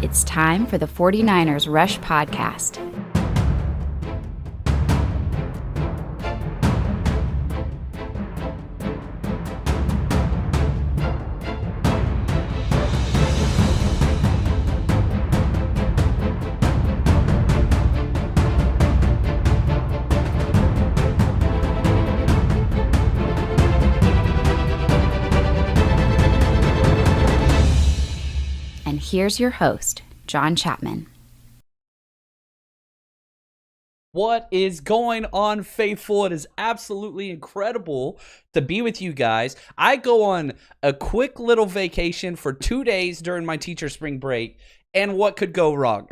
It's time for the 49ers Rush Podcast. And here's your host, John Chapman. What is going on, faithful? It is absolutely incredible to be with you guys. I go on a quick little vacation for 2 days during my teacher spring break, and what could go wrong?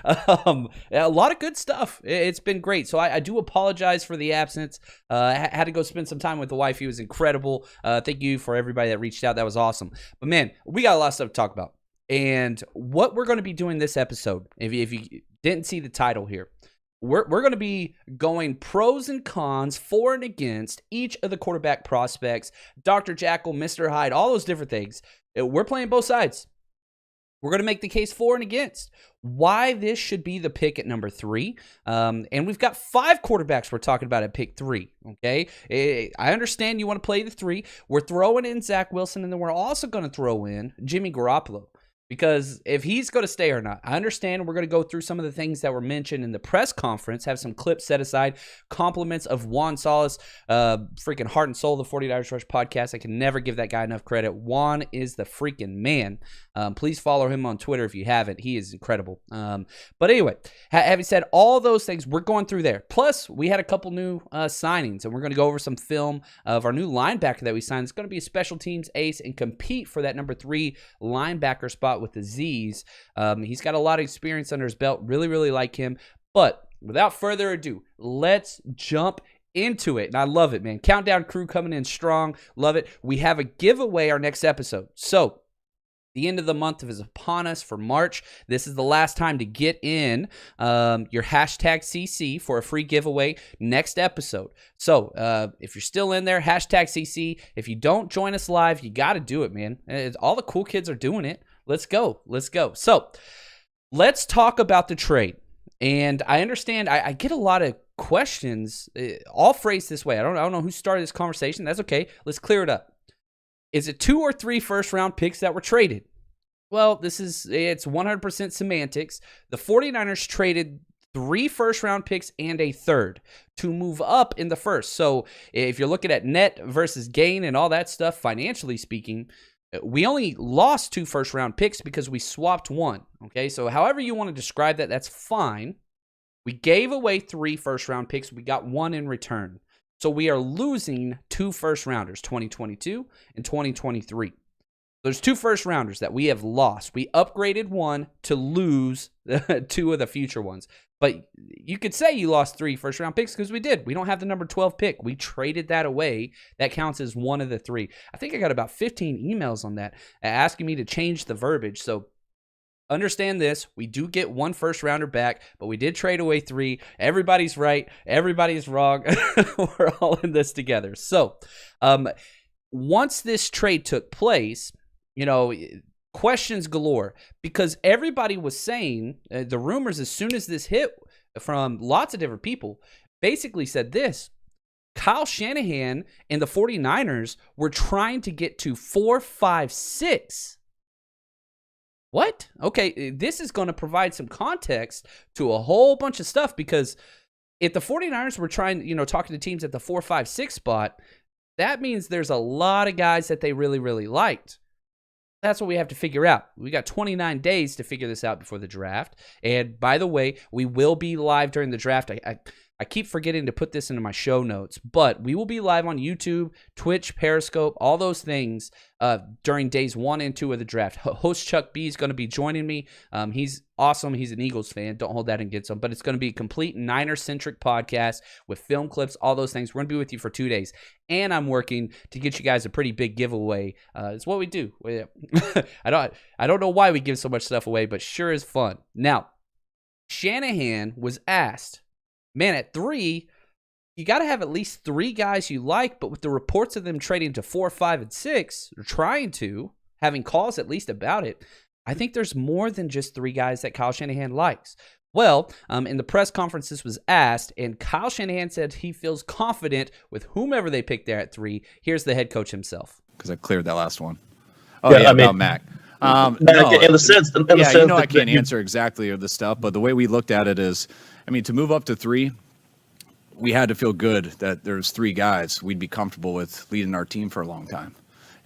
A lot of good stuff. It's been great. So I do apologize for the absence. I had to go spend some time with the wife. It was incredible. Thank you for everybody that reached out. That was awesome. But man, we got a lot of stuff to talk about. And what we're going to be doing this episode, if you didn't see the title here, we're going to be going pros and cons, for and against each of the quarterback prospects, Dr. Jackal, Mr. Hyde, all those different things. We're playing both sides. We're going to make the case for and against why this should be the pick at number 3. And we've got 5 quarterbacks we're talking about at pick 3, okay? I understand you want to play the 3. We're throwing in Zach Wilson, and then we're also going to throw in Jimmy Garoppolo. Because if he's going to stay or not, I understand we're going to go through some of the things that were mentioned in the press conference, have some clips set aside, compliments of Juan Solis, freaking heart and soul of the 49ers Rush podcast. I can never give that guy enough credit. Juan is the freaking man. Please follow him on Twitter if you haven't. He is incredible. But anyway, having said all those things, we're going through there. Plus, we had a couple new signings, and we're going to go over some film of our new linebacker that we signed. It's going to be a special teams ace and compete for that number 3 linebacker spot with the Z's. He's got a lot of experience under his belt. Really, really like him. But without further ado, let's jump into it. And I love it, man. Countdown crew coming in strong. Love it. We have a giveaway our next episode. So the end of the month is upon us for March. This is the last time to get in your hashtag CC for a free giveaway next episode. So if you're still in there, hashtag CC. If you don't join us live, you got to do it, man. All the cool kids are doing it. Let's go. Let's go. So let's talk about the trade. And I understand I get a lot of questions, all phrased this way. I don't know who started this conversation. That's okay. Let's clear it up. Is it 2 or 3 first-round picks that were traded? Well, it's 100% semantics. The 49ers traded 3 first-round picks and a third to move up in the first. So if you're looking at net versus gain and all that stuff, financially speaking, we only lost 2 first-round picks because we swapped 1. Okay, so however you want to describe that, that's fine. We gave away 3 first-round picks. We got 1 in return. So we are losing 2 first-rounders, 2022 and 2023. There's 2 first-rounders that we have lost. We upgraded 1 to lose 2 of the future ones. But you could say you lost 3 first-round picks because we did. We don't have the number 12 pick. We traded that away. That counts as 1 of the 3. I think I got about 15 emails on that asking me to change the verbiage. So understand this. We do get 1 first-rounder back, but we did trade away 3. Everybody's right. Everybody's wrong. We're all in this together. So once this trade took place, questions galore, because everybody was saying, the rumors as soon as this hit from lots of different people, basically said this: Kyle Shanahan and the 49ers were trying to get to 4, 5, 6. What? Okay, this is going to provide some context to a whole bunch of stuff, because if the 49ers were trying, talking to teams at the 4, 5, 6 spot, that means there's a lot of guys that they really, really liked. That's what we have to figure out. We got 29 days to figure this out before the draft. And by the way, we will be live during the draft. I keep forgetting to put this into my show notes, but we will be live on YouTube, Twitch, Periscope, all those things during days 1 and 2 of the draft. Host Chuck B is going to be joining me. He's awesome. He's an Eagles fan. Don't hold that against him. But it's going to be a complete Niner-centric podcast with film clips, all those things. We're going to be with you for 2 days. And I'm working to get you guys a pretty big giveaway. It's what we do. I don't know why we give so much stuff away, but sure is fun. Now, Shanahan was asked, man, at 3, you got to have at least 3 guys you like, but with the reports of them trading to 4, 5, and 6, or trying to, having calls at least about it, I think there's more than just 3 guys that Kyle Shanahan likes. Well, in the press conference, this was asked, and Kyle Shanahan said he feels confident with whomever they pick there at 3. Here's the head coach himself. Because I cleared that last one. Oh, yeah, about Mac. Mac, no, in the sense I can't answer exactly the stuff, but the way we looked at it is, to move up to 3, we had to feel good that there's 3 guys we'd be comfortable with leading our team for a long time.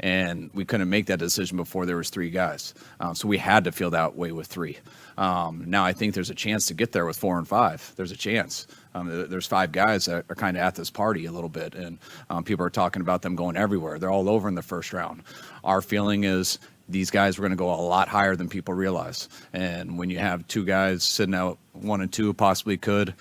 And we couldn't make that decision before there was 3 guys. So we had to feel that way with 3. Now I think there's a chance to get there with 4 and 5. There's a chance. There's 5 guys that are kind of at this party a little bit, and people are talking about them going everywhere. They're all over in the first round. Our feeling is these guys are going to go a lot higher than people realize. And when you have 2 guys sitting out 1 and 2, possibly could,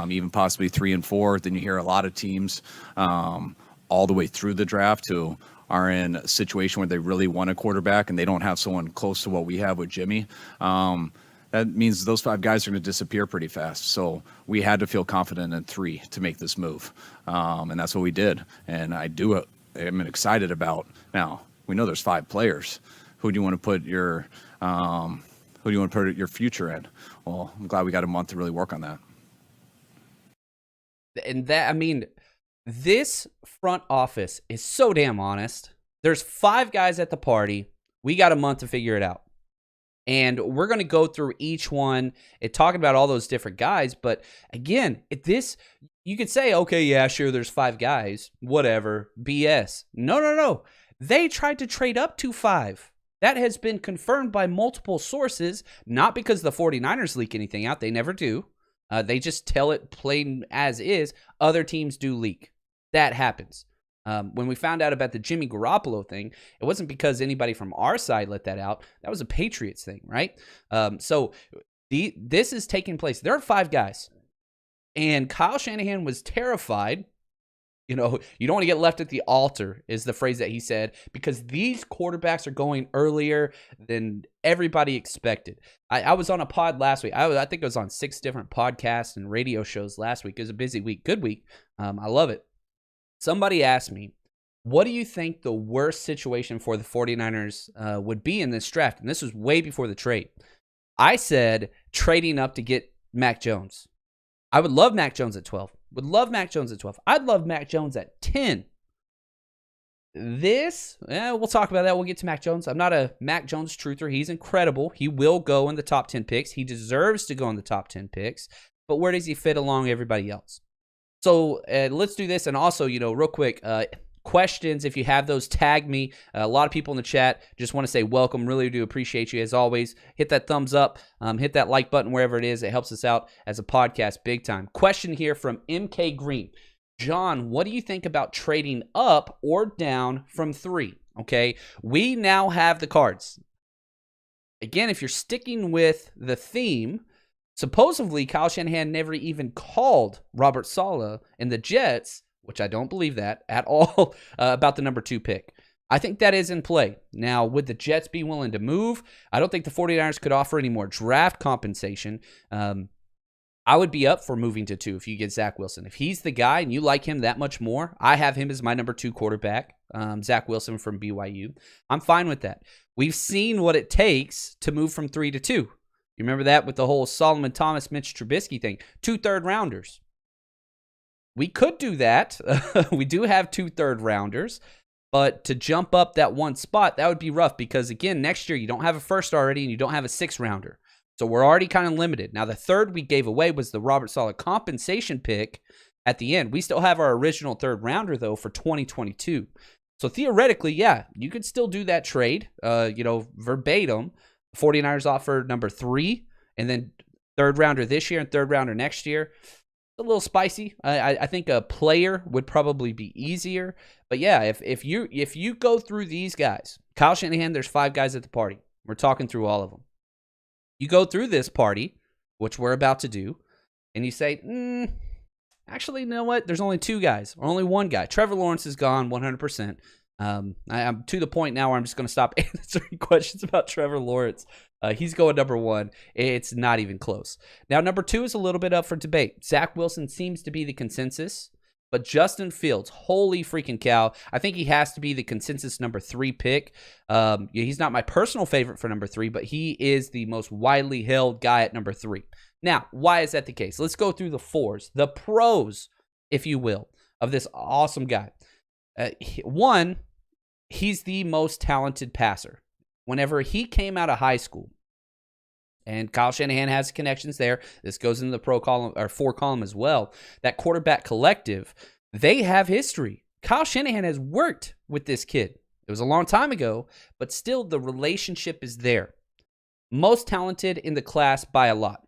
even possibly 3 and 4, then you hear a lot of teams all the way through the draft who are in a situation where they really want a quarterback and they don't have someone close to what we have with Jimmy. That means those 5 guys are going to disappear pretty fast. So we had to feel confident in 3 to make this move. And that's what we did. And I'm excited about now. We know there's 5 players. Who do you want to put your future in? Well, I'm glad we got a month to really work on that. And this front office is so damn honest. There's 5 guys at the party. We got a month to figure it out. And we're going to go through each one and talking about all those different guys. But again, you could say, okay, yeah, sure, there's 5 guys, whatever, BS. No. They tried to trade up to 5. That has been confirmed by multiple sources, not because the 49ers leak anything out. They never do. They just tell it plain as is. Other teams do leak. That happens. When we found out about the Jimmy Garoppolo thing, it wasn't because anybody from our side let that out. That was a Patriots thing, right? So this is taking place. There are 5 guys. And Kyle Shanahan was terrified. You don't want to get left at the altar is the phrase that he said, because these quarterbacks are going earlier than everybody expected. I was on a pod last week. I think I was on 6 different podcasts and radio shows last week. It was a busy week. Good week. I love it. Somebody asked me, what do you think the worst situation for the 49ers would be in this draft? And this was way before the trade. I said trading up to get Mac Jones. I would love Mac Jones at 12. I'd love Mac Jones at 10. We'll talk about that. We'll get to Mac Jones. I'm not a Mac Jones truther. He's incredible. He will go in the top 10 picks. He deserves to go in the top 10 picks. But where does he fit along everybody else? So let's do this. And also, real quick, questions, if you have those, tag me. A lot of people in the chat just want to say welcome. Really do appreciate you as always. Hit that thumbs up. Hit that like button wherever it is. It helps us out as a podcast big time. Question here from MK Green. John, what do you think about trading up or down from 3? Okay, we now have the cards. Again, if you're sticking with the theme, supposedly Kyle Shanahan never even called Robert Saleh and the Jets, which I don't believe that at all, about the number 2 pick. I think that is in play. Now, would the Jets be willing to move? I don't think the 49ers could offer any more draft compensation. I would be up for moving to 2 if you get Zach Wilson. If he's the guy and you like him that much more, I have him as my number 2 quarterback, Zach Wilson from BYU. I'm fine with that. We've seen what it takes to move from 3 to 2. You remember that with the whole Solomon Thomas, Mitch Trubisky thing? 2 third-rounders. We could do that. We do have 2 third-rounders. But to jump up that 1 spot, that would be rough because, again, next year you don't have a first already and you don't have a 6th-rounder. So we're already kind of limited. Now, the 3rd we gave away was the Robert Saleh compensation pick at the end. We still have our original 3rd-rounder, though, for 2022. So theoretically, yeah, you could still do that trade, verbatim. 49ers offered number 3 and then 3rd-rounder this year and 3rd-rounder next year. A little spicy. I think a player would probably be easier. But yeah, if you go through these guys, Kyle Shanahan, there's 5 guys at the party. We're talking through all of them. You go through this party, which we're about to do, and you say, actually, you know what? There's only 2 guys, or only 1 guy. Trevor Lawrence is gone 100%. I'm to the point now where I'm just going to stop answering questions about Trevor Lawrence. He's going number 1. It's not even close. Now, number 2 is a little bit up for debate. Zach Wilson seems to be the consensus. But Justin Fields, holy freaking cow. I think he has to be the consensus number 3 pick. He's not my personal favorite for number 3, but he is the most widely held guy at number 3. Now, why is that the case? Let's go through the 4s, the pros, if you will, of this awesome guy. One, he's the most talented passer. Whenever he came out of high school, and Kyle Shanahan has connections there. This goes into the pro column or 4 column as well. That quarterback collective, they have history. Kyle Shanahan has worked with this kid. It was a long time ago, but still the relationship is there. Most talented in the class by a lot.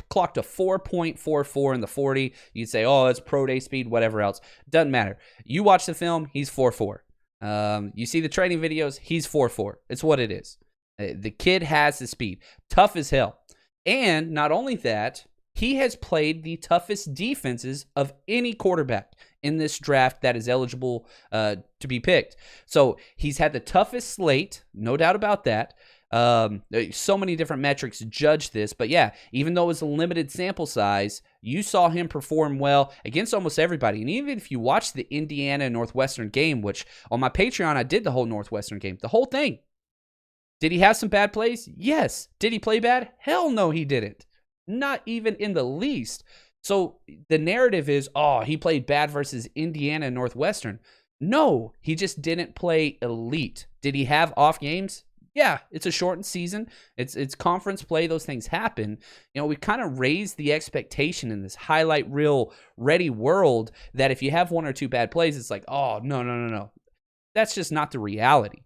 Clocked a 4.44 in the 40. You'd say, oh, it's pro day speed, whatever else. Doesn't matter. You watch the film, he's 4.4. You see the training videos, he's 4.4. It's what it is. The kid has the speed. Tough as hell. And not only that, he has played the toughest defenses of any quarterback in this draft that is eligible to be picked. So he's had the toughest slate, no doubt about that. So many different metrics judge this. But yeah, even though it was a limited sample size, you saw him perform well against almost everybody. And even if you watch the Indiana Northwestern game, which on my Patreon, I did the whole Northwestern game, the whole thing. Did he have some bad plays? Yes. Did he play bad? Hell no, he didn't. Not even in the least. So the narrative is, oh, he played bad versus Indiana and Northwestern. No, he just didn't play elite. Did he have off games? Yeah, it's a shortened season. It's conference play. Those things happen. We kind of raised the expectation in this highlight reel ready world that if you have 1 or 2 bad plays, it's like, oh, no. That's just not the reality.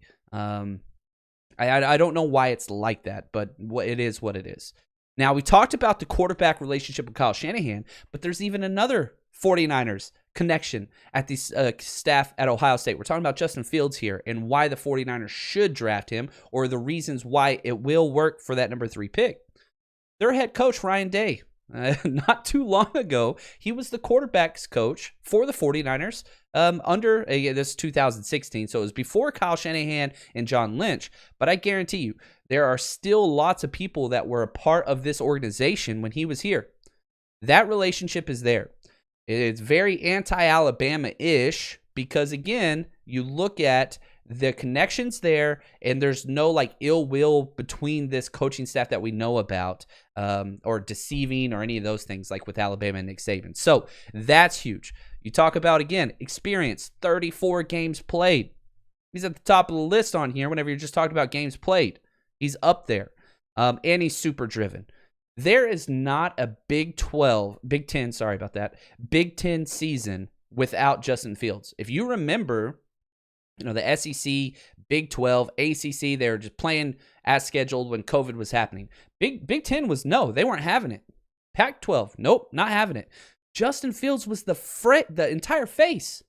I don't know why it's like that, but it is what it is. Now, we talked about the quarterback relationship with Kyle Shanahan, but there's even another 49ers connection at the staff at Ohio State. We're talking about Justin Fields here and why the 49ers should draft him, or the reasons why it will work for that number 3 pick. Their head coach, Ryan Day, not too long ago, he was the quarterback's coach for the 49ers this 2016. So it was before Kyle Shanahan and John Lynch. But I guarantee you, there are still lots of people that were a part of this organization when he was here. That relationship is there. It's very anti-Alabama-ish because, again, you look at the connections there, and there's no ill will between this coaching staff that we know about, or deceiving or any of those things like with Alabama and Nick Saban. So that's huge. You talk about, again, experience, 34 games played. He's at the top of the list on here whenever you're just talking about games played. He's up there, and he's super driven. There is not a Big 10 season without Justin Fields. If you remember, the SEC, Big 12, ACC, they were just playing as scheduled when COVID was happening. Big 10 they weren't having it. Pac-12, nope, not having it. Justin Fields was the entire face.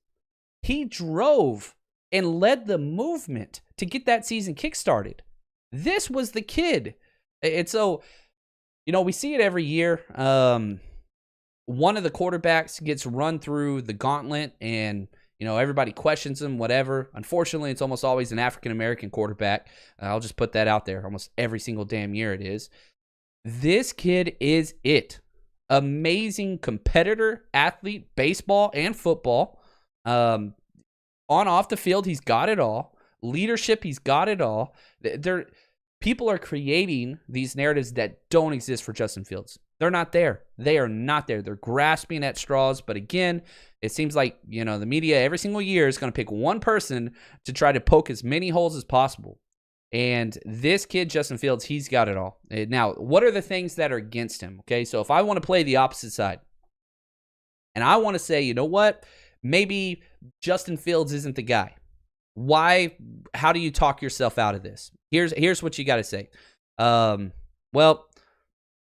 He drove and led the movement to get that season kickstarted. This was the kid. And so, we see it every year. One of the quarterbacks gets run through the gauntlet and everybody questions him, whatever. Unfortunately, it's almost always an African-American quarterback. I'll just put that out there. Almost every single damn year it is. This kid is it. Amazing competitor, athlete, baseball and football. On off the field, he's got it all. Leadership, he's got it all. People are creating these narratives that don't exist for Justin Fields. They're not there. They are not there. They're grasping at straws. But again, it seems like, the media every single year is going to pick one person to try to poke as many holes as possible. And this kid, Justin Fields, he's got it all. Now, what are the things that are against him? Okay, so if I want to play the opposite side, and I want to say, you know what? Maybe Justin Fields isn't the guy. Why? How do you talk yourself out of this? Here's what you got to say. Well,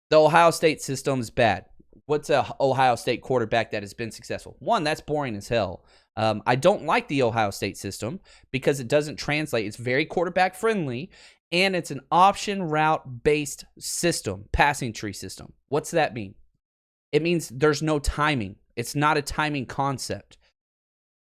the Ohio State system is bad. What's a Ohio State quarterback that has been successful? One, that's boring as hell. I don't like the Ohio State system because it doesn't translate. It's very quarterback friendly, and it's an option route based system, passing tree system. What's that mean? It means there's no timing. It's not a timing concept.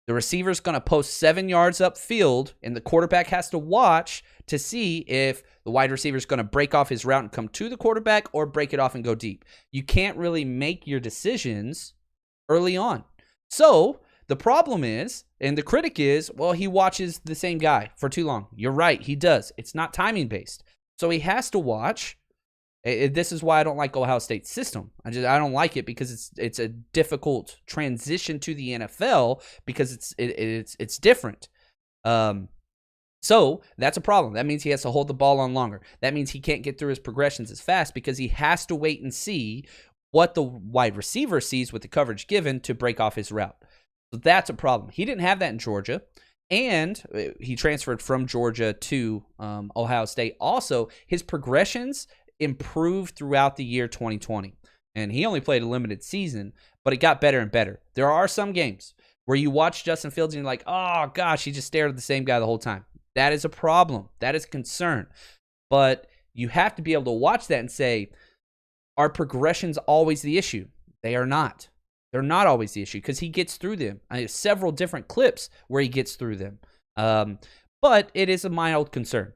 The receiver's going to post 7 yards upfield, and the quarterback has to watch to see if the wide receiver is going to break off his route and come to the quarterback or break it off and go deep. You can't really make your decisions early on. So The problem is, and the critic is, well, he watches the same guy for too long. You're right, he does. It's not timing based. So he has to watch. This is why I don't like Ohio State's system. I don't like it because it's a difficult transition to the NFL because it's different. So that's a problem. That means he has to hold the ball on longer. That means he can't get through his progressions as fast because he has to wait and see what the wide receiver sees with the coverage given to break off his route. So that's a problem. He didn't have that in Georgia, and he transferred from Georgia to Ohio State. Also, his progressions improved throughout the year 2020, and he only played a limited season, but it got better and better. There are some games where you watch Justin Fields and you're like, oh gosh, he just stared at the same guy the whole time. That is a problem. That is a concern. But you have to be able to watch that and say, are progressions always the issue? They are not. They're not always the issue because he gets through them. I have several different clips where he gets through them. But it is a mild concern.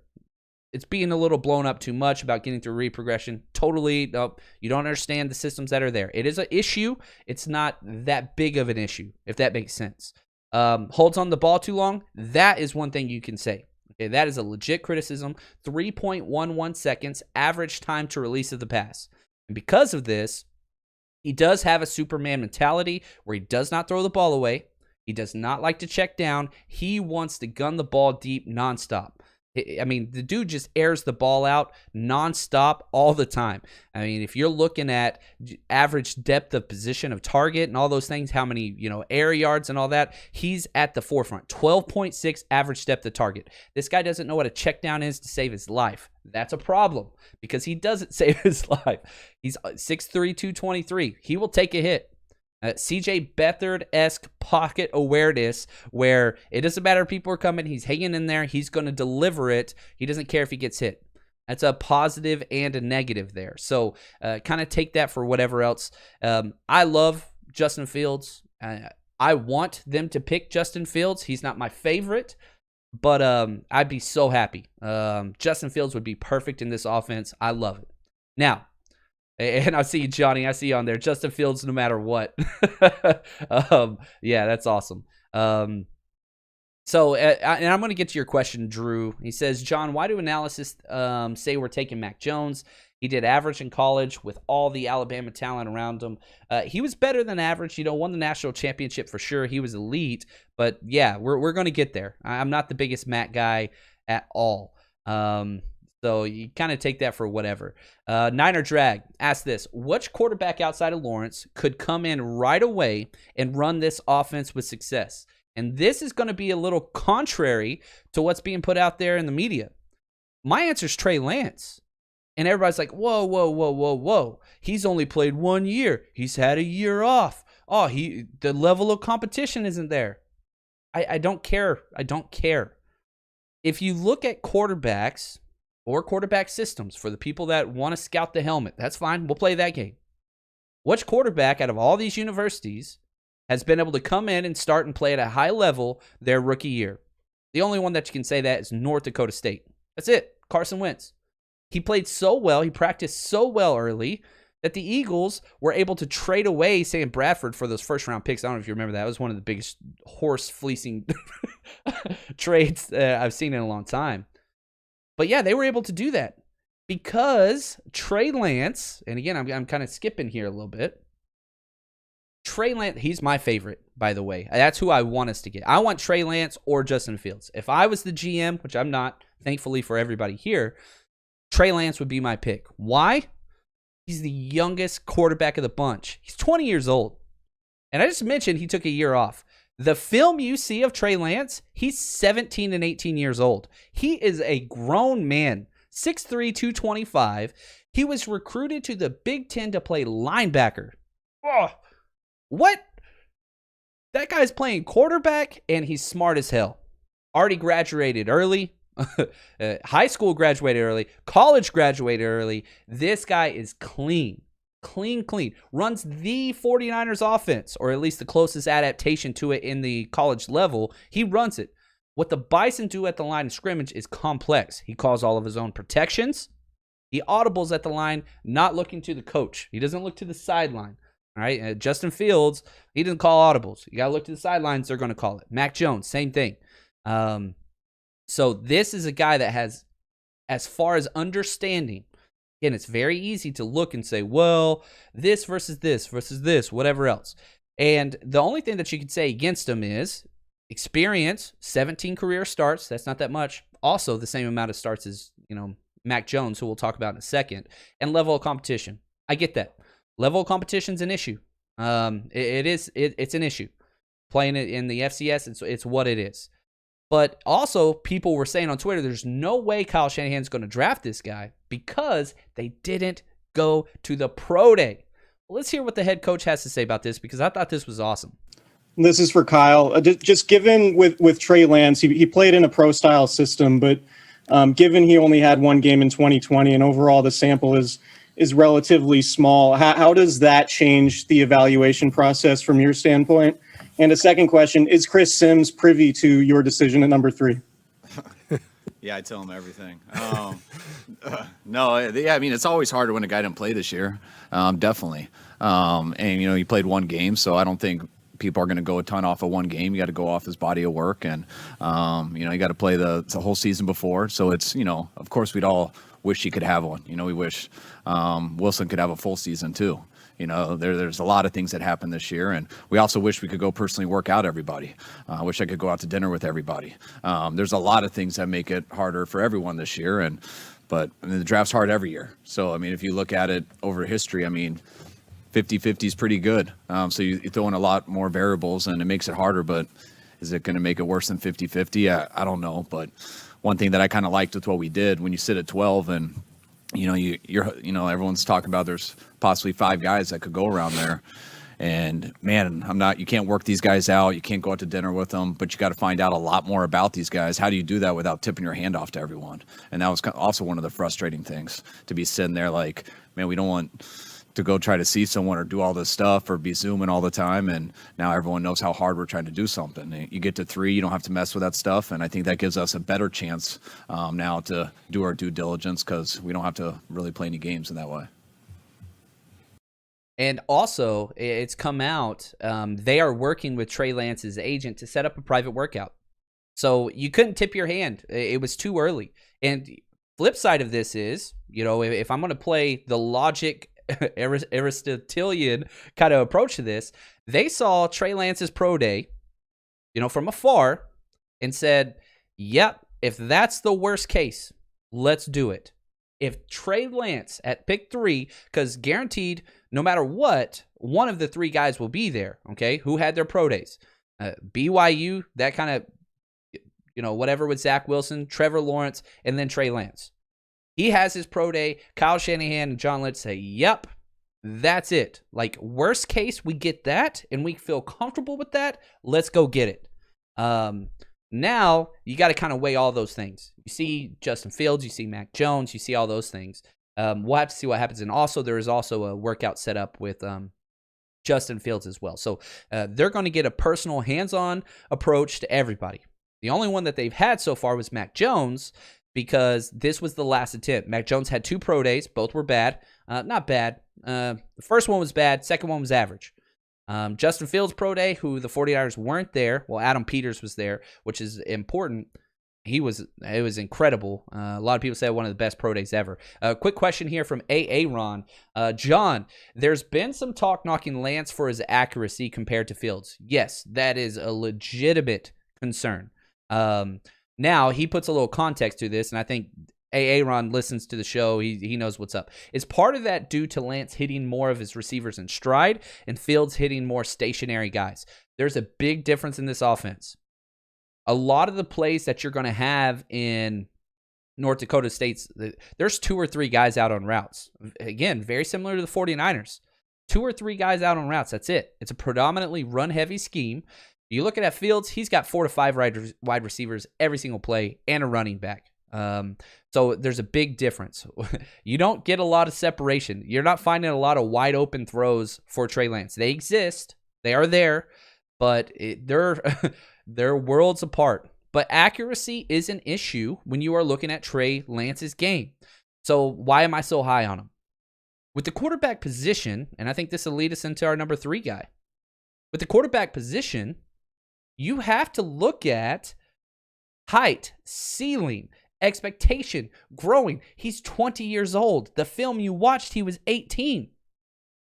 It's being a little blown up too much about getting through read progression. Totally, no, you don't understand the systems that are there. It is an issue. It's not that big of an issue, if that makes sense. Holds on the ball too long. That is one thing you can say. Okay, that is a legit criticism. 3.11 seconds average time to release of the pass. And because of this, he does have a Superman mentality where he does not throw the ball away. He does not like to check down. He wants to gun the ball deep nonstop. I mean, the dude just airs the ball out nonstop all the time. I mean, if you're looking at average depth of position of target and all those things, how many, air yards and all that, he's at the forefront. 12.6 average depth of target. This guy doesn't know what a check down is to save his life. That's a problem because he doesn't save his life. He's 6'3", 223. He will take a hit. CJ Beathard-esque pocket awareness where it doesn't matter if people are coming, he's hanging in there, he's going to deliver it. He doesn't care if he gets hit. That's a positive and a negative there. So kind of take that for whatever else. I love Justin Fields. I want them to pick Justin Fields. He's not my favorite, but I'd be so happy. Justin Fields would be perfect in this offense. I love it. Now, and I see Johnny. I see you on there. Justin Fields, no matter what. Yeah, that's awesome. So, and I'm going to get to your question, Drew. He says, John, why do analysts say we're taking Mac Jones? He did average in college with all the Alabama talent around him. He was better than average. Won the national championship for sure. He was elite. But yeah, we're going to get there. I'm not the biggest Mac guy at all. So you kind of take that for whatever. Niner Drag asked this. Which quarterback outside of Lawrence could come in right away and run this offense with success? And this is going to be a little contrary to what's being put out there in the media. My answer is Trey Lance. And everybody's like, whoa. He's only played 1 year. He's had a year off. Oh, the level of competition isn't there. I don't care. I don't care. If you look at quarterbacks or quarterback systems for the people that want to scout the helmet, that's fine. We'll play that game. Which quarterback out of all these universities has been able to come in and start and play at a high level their rookie year? The only one that you can say that is North Dakota State. That's it. Carson Wentz. He played so well, he practiced so well early that the Eagles were able to trade away Sam Bradford for those first-round picks. I don't know if you remember that. It was one of the biggest horse fleecing trades I've seen in a long time. But yeah, they were able to do that because Trey Lance, and again, I'm kind of skipping here a little bit. Trey Lance, he's my favorite, by the way. That's who I want us to get. I want Trey Lance or Justin Fields. If I was the GM, which I'm not, thankfully for everybody here, Trey Lance would be my pick. Why? He's the youngest quarterback of the bunch. He's 20 years old. And I just mentioned he took a year off. The film you see of Trey Lance, he's 17 and 18 years old. He is a grown man, 6'3", 225. He was recruited to the Big Ten to play linebacker. Oh, what? That guy's playing quarterback, and he's smart as hell. Already graduated early. High school graduated early. College graduated early. This guy is clean. Clean. Runs the 49ers offense, or at least the closest adaptation to it in the college level. He runs it. What the Bison do at the line of scrimmage is complex. He calls all of his own protections. He audibles at the line, not looking to the coach. He doesn't look to the sideline. All right. Justin Fields, he didn't call audibles. You got to look to the sidelines. They're going to call it. Mac Jones, same thing. So this is a guy that has, as far as understanding, again, it's very easy to look and say, well, this versus this, whatever else. And the only thing that you could say against him is experience, 17 career starts. That's not that much. Also, the same amount of starts as, Mac Jones, who we'll talk about in a second, and level of competition. I get that. Level of competition's an issue. It's an issue. Playing it in the FCS, it's what it is. But also, people were saying on Twitter, there's no way Kyle Shanahan's going to draft this guy because they didn't go to the pro day. Well, let's hear what the head coach has to say about this, because I thought this was awesome. This is for Kyle. Just given with Trey Lance, he played in a pro-style system, but given he only had one game in 2020 and overall the sample is relatively small, how does that change the evaluation process from your standpoint? And a second question, is Chris Sims privy to your decision at number 3? Yeah, I tell him everything. No, yeah, I mean, it's always harder when a guy didn't play this year, definitely. And, he played one game, so I don't think people are going to go a ton off of one game. You got to go off his body of work, and, you got to play the whole season before. So it's, of course, we'd all wish he could have one. We wish Wilson could have a full season too. There's a lot of things that happened this year, and we also wish we could go personally work out everybody. I wish I could go out to dinner with everybody. There's a lot of things that make it harder for everyone this year, but the draft's hard every year. So, if you look at it over history, 50-50 is pretty good. So you throw in a lot more variables, and it makes it harder, but is it going to make it worse than 50-50? I don't know, but one thing that I kind of liked with what we did, when you sit at 12 and everyone's talking about there's possibly 5 guys that could go around there. And man, you can't work these guys out. You can't go out to dinner with them, but you got to find out a lot more about these guys. How do you do that without tipping your hand off to everyone? And that was also one of the frustrating things, to be sitting there like, man, we don't want to go try to see someone or do all this stuff or be Zooming all the time. And now everyone knows how hard we're trying to do something. You get to 3, you don't have to mess with that stuff. And I think that gives us a better chance now to do our due diligence, because we don't have to really play any games in that way. And also, it's come out, they are working with Trey Lance's agent to set up a private workout. So you couldn't tip your hand. It was too early. And flip side of this is, if I'm going to play the logic Aristotelian kind of approach to this, they saw Trey Lance's pro day, from afar, and said, yep, if that's the worst case, let's do it. If Trey Lance at pick 3, because guaranteed, no matter what, one of the 3 guys will be there, okay, who had their pro days. BYU, that kind of, whatever with Zach Wilson, Trevor Lawrence, and then Trey Lance. He has his pro day. Kyle Shanahan and John Lynch say, yep, that's it. Like, worst case, we get that, and we feel comfortable with that. Let's go get it. Now, you got to kind of weigh all those things. You see Justin Fields, you see Mac Jones, you see all those things. We'll have to see what happens. And also, there is also a workout set up with Justin Fields as well. So they're going to get a personal, hands-on approach to everybody. The only one that they've had so far was Mac Jones, because this was the last attempt. Mac Jones had 2 pro days. Both were bad. Not bad. The first one was bad. Second one was average. Justin Fields' pro day, who the 49ers weren't there. Well, Adam Peters was there, which is important. It was incredible. A lot of people say one of the best pro days ever. Quick question here from AA Ron. John, there's been some talk knocking Lance for his accuracy compared to Fields. Yes, that is a legitimate concern. Now, he puts a little context to this, and I think AA Ron listens to the show. He knows what's up. Is part of that due to Lance hitting more of his receivers in stride and Fields hitting more stationary guys? There's a big difference in this offense. A lot of the plays that you're going to have in North Dakota State's, there's 2 or 3 guys out on routes. Again, very similar to the 49ers. 2 or 3 guys out on routes. That's it. It's a predominantly run-heavy scheme. You look at Fields, he's got 4 to 5 wide receivers every single play and a running back. So there's a big difference. You don't get a lot of separation. You're not finding a lot of wide open throws for Trey Lance. They exist. They are there, but they're worlds apart. But accuracy is an issue when you are looking at Trey Lance's game. So why am I so high on him? With the quarterback position, and I think this will lead us into our number 3 guy. With the quarterback position, you have to look at height, ceiling, expectation, growing. He's 20 years old. The film you watched, he was 18.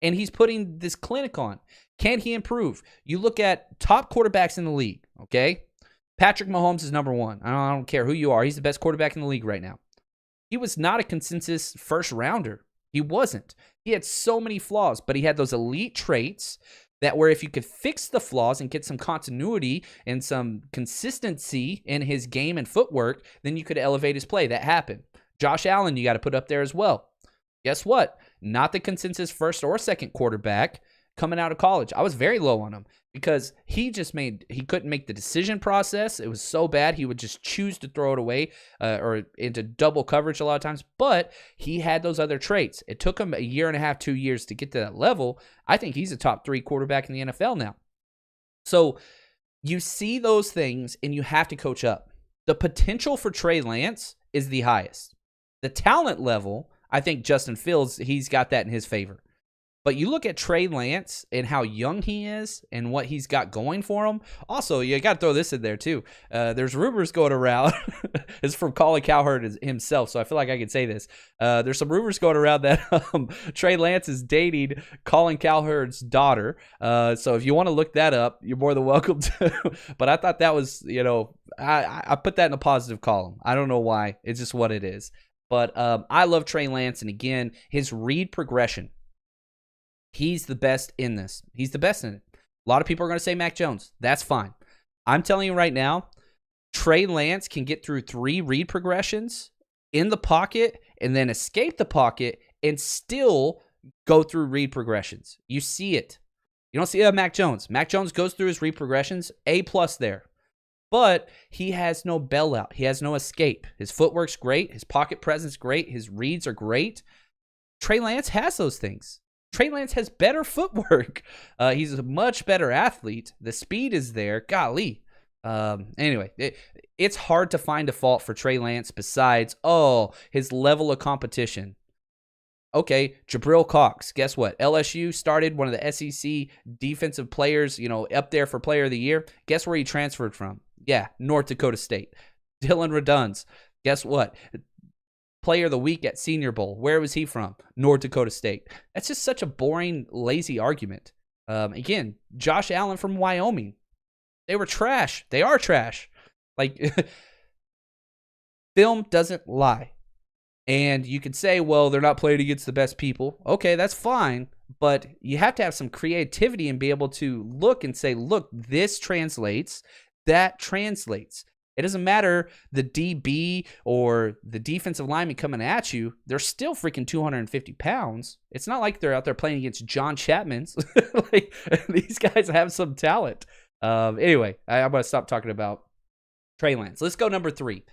And he's putting this clinic on. Can he improve? You look at top quarterbacks in the league, okay? Patrick Mahomes is number 1. I don't care who you are. He's the best quarterback in the league right now. He was not a consensus first rounder. He wasn't. He had so many flaws, but he had those elite traits that where if you could fix the flaws and get some continuity and some consistency in his game and footwork, then you could elevate his play. That happened. Josh Allen, you got to put up there as well. Guess what? Not the consensus first or second quarterback coming out of college. I was very low on him because he couldn't make the decision process. It was so bad. He would just choose to throw it away or into double coverage a lot of times, but he had those other traits. It took him a year and a half, 2 years to get to that level. I think he's a top 3 quarterback in the NFL now. So you see those things and you have to coach up. The potential for Trey Lance is the highest. The talent level, I think Justin Fields, he's got that in his favor. But you look at Trey Lance and how young he is and what he's got going for him. Also, you got to throw this in there, too. There's rumors going around. It's from Colin Cowherd himself, so I feel like I can say this. There's some rumors going around that Trey Lance is dating Colin Cowherd's daughter. So if you want to look that up, you're more than welcome to. But I thought that was, I put that in a positive column. I don't know why. It's just what it is. But I love Trey Lance, and again, his read progression. He's the best in this. He's the best in it. A lot of people are going to say Mac Jones. That's fine. I'm telling you right now, Trey Lance can get through 3 read progressions in the pocket and then escape the pocket and still go through read progressions. You see it. You don't see Mac Jones. Mac Jones goes through his read progressions, A+ there. But he has no bailout. He has no escape. His footwork's great. His pocket presence great. His reads are great. Trey Lance has those things. Trey Lance has better footwork. He's a much better athlete. The speed is there. Golly. Anyway, it's hard to find a fault for Trey Lance besides, his level of competition. Okay, Jabril Cox. Guess what? LSU started one of the SEC defensive players, up there for player of the year. Guess where he transferred from? Yeah, North Dakota State. Dylan Redunz. Guess what? Player of the week at Senior Bowl. Where was he from? North Dakota State. That's just such a boring, lazy argument. Again, Josh Allen from Wyoming. They were trash. They are trash. Like, film doesn't lie. And you could say, well, they're not playing against the best people. Okay, that's fine. But you have to have some creativity and be able to look and say, look, this translates. That translates. It doesn't matter the DB or the defensive lineman coming at you. They're still freaking 250 pounds. It's not like they're out there playing against John Chapman's. Like, these guys have some talent. Anyway, I'm going to stop talking about Trey Lance. Let's go number 3.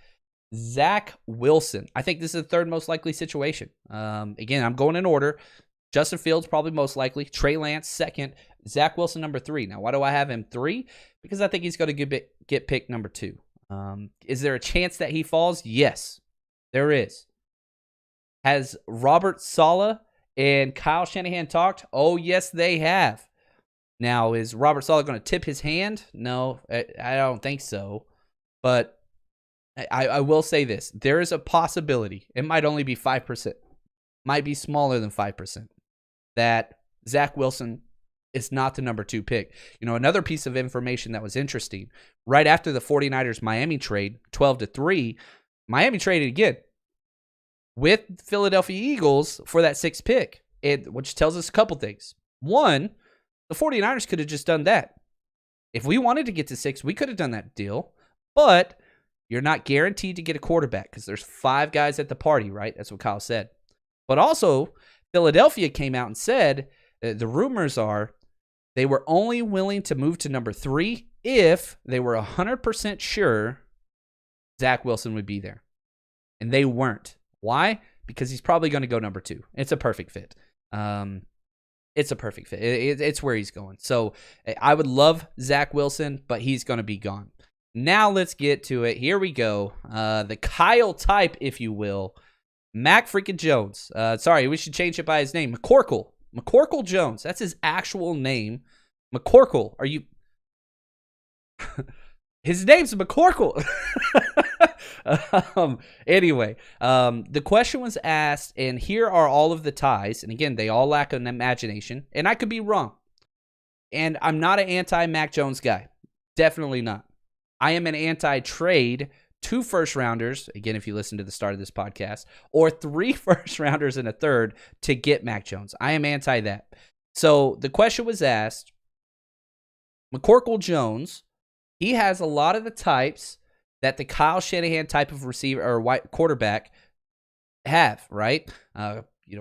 Zach Wilson. I think this is the 3rd most likely situation. Again, I'm going in order. Justin Fields probably most likely. Trey Lance 2nd. Zach Wilson number 3. Now, why do I have him 3? Because I think he's going to get picked number 2. Is there a chance that he falls? Yes, there is. Has Robert Saleh and Kyle Shanahan talked? Oh, yes, they have. Now, is Robert Saleh going to tip his hand? No, I don't think so. But I will say this. There is a possibility. It might only be 5%. Might be smaller than 5%. That Zach Wilson is not the number 2 pick. Another piece of information that was interesting, right after the 49ers Miami trade, 12-3, Miami traded again with Philadelphia Eagles for that 6th pick, which tells us a couple things. One, the 49ers could have just done that. If we wanted to get to 6, we could have done that deal, but you're not guaranteed to get a quarterback because there's 5 guys at the party, right? That's what Kyle said. But also, Philadelphia came out and said, the rumors are, they were only willing to move to number 3 if they were 100% sure Zach Wilson would be there. And they weren't. Why? Because he's probably going to go number 2. It's a perfect fit. It's a perfect fit. It's where he's going. So I would love Zach Wilson, but he's going to be gone. Now let's get to it. Here we go. The Kyle type, if you will. Mac freaking Jones. Sorry, we should change it by his name. McCorkle Jones. That's his actual name. McCorkle. Are you... His name's McCorkle. Anyway, the question was asked, and here are all of the ties. And again, they all lack an imagination. And I could be wrong. And I'm not an anti-Mac Jones guy. Definitely not. I am an anti-trade 2 first-rounders, again, if you listen to the start of this podcast, or 3 first-rounders and a third to get Mac Jones. I am anti that. So the question was asked, McCorkle Jones, he has a lot of the types that the Kyle Shanahan type of receiver or white quarterback have, right?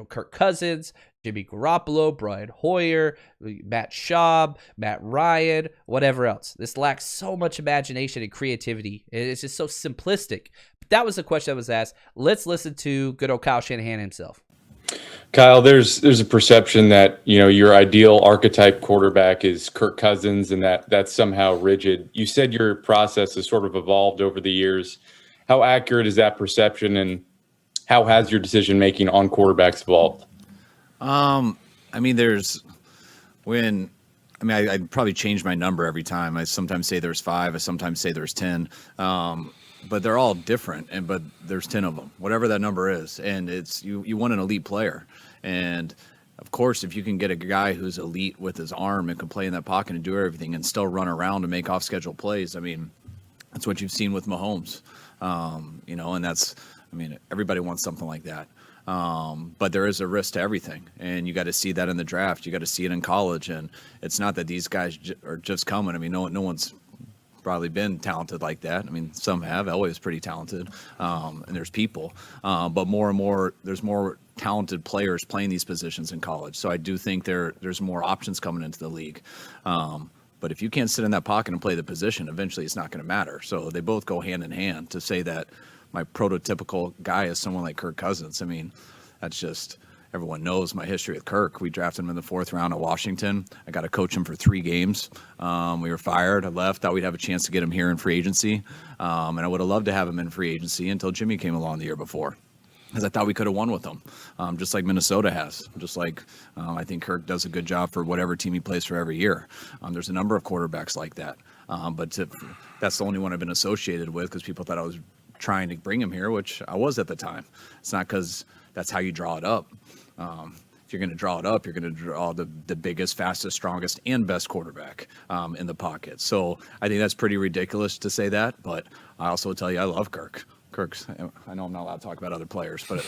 Kirk Cousins, Jimmy Garoppolo, Brian Hoyer, Matt Schaub, Matt Ryan, whatever else. This lacks so much imagination and creativity. It's just so simplistic. But that was the question that was asked. Let's listen to good old Kyle Shanahan himself. Kyle, there's a perception that, your ideal archetype quarterback is Kirk Cousins and that's somehow rigid. You said your process has sort of evolved over the years. How accurate is that perception, and how has your decision-making on quarterbacks evolved? I'd probably change my number every time. I sometimes say there's 5, I sometimes say there's 10. But they're all different, but there's 10 of them, whatever that number is. And it's you want an elite player. And of course, if you can get a guy who's elite with his arm and can play in that pocket and do everything and still run around and make off schedule plays, that's what you've seen with Mahomes. And everybody wants something like that. But there is a risk to everything, and you got to see that in the draft. You got to see it in college, and it's not that these guys are just coming. No one's probably been talented like that. Some have. Elway was pretty talented, and there's people. But more and more, there's more talented players playing these positions in college. So I do think there's more options coming into the league. But if you can't sit in that pocket and play the position, eventually it's not going to matter. So they both go hand in hand. To say that my prototypical guy is someone like Kirk Cousins, that's just... Everyone knows my history with Kirk. We drafted him in the 4th round at Washington. I got to coach him for 3 games. We were fired. I left. Thought we'd have a chance to get him here in free agency. And I would have loved to have him in free agency until Jimmy came along the year before, because I thought we could have won with him, just like Minnesota has. Just like I think Kirk does a good job for whatever team he plays for every year. There's a number of quarterbacks like that. That's the only one I've been associated with, because people thought I was trying to bring him here, which I was at the time. It's not because that's how you draw it up. If you're going to draw it up, you're going to draw the biggest, fastest, strongest, and best quarterback in the pocket. So I think that's pretty ridiculous to say that, but I also will tell you I love Kirk. I know I'm not allowed to talk about other players, but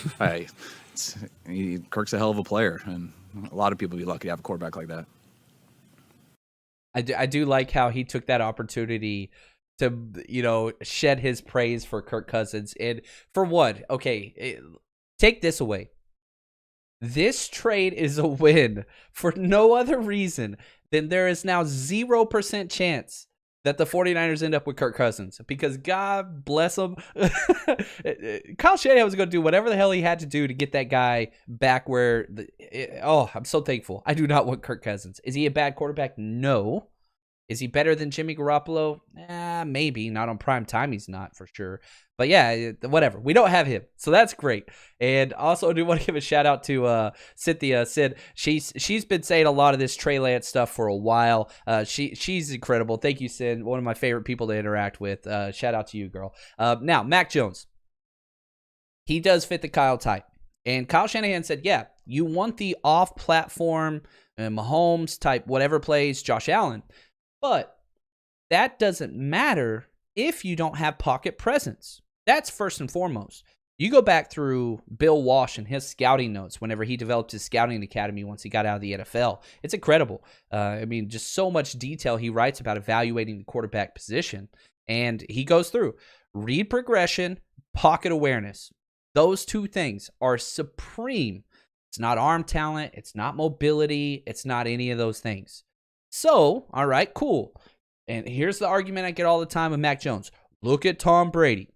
Kirk's a hell of a player, and a lot of people would be lucky to have a quarterback like that. I do like how he took that opportunity to, shed his praise for Kirk Cousins. And for what? Okay, take this away. This trade is a win for no other reason than there is now 0% chance that the 49ers end up with Kirk Cousins, because God bless him. Kyle Shanahan was going to do whatever the hell he had to do to get that guy back where I'm so thankful. I do not want Kirk Cousins. Is he a bad quarterback? No. Is he better than Jimmy Garoppolo? Maybe. Not on prime time, he's not, for sure. But yeah, whatever. We don't have him, so that's great. And also, I do want to give a shout out to Cynthia Sid. She's been saying a lot of this Trey Lance stuff for a while. She's incredible. Thank you, Sid. One of my favorite people to interact with. Shout out to you, girl. Now, Mac Jones. He does fit the Kyle type. And Kyle Shanahan said, yeah, you want the off-platform Mahomes type, whatever plays Josh Allen. But that doesn't matter if you don't have pocket presence. That's first and foremost. You go back through Bill Walsh and his scouting notes whenever he developed his scouting academy once he got out of the NFL. It's incredible. Just so much detail he writes about evaluating the quarterback position. And he goes through read progression, pocket awareness. Those 2 things are supreme. It's not arm talent. It's not mobility. It's not any of those things. So, all right, cool. And here's the argument I get all the time with Mac Jones. Look at Tom Brady.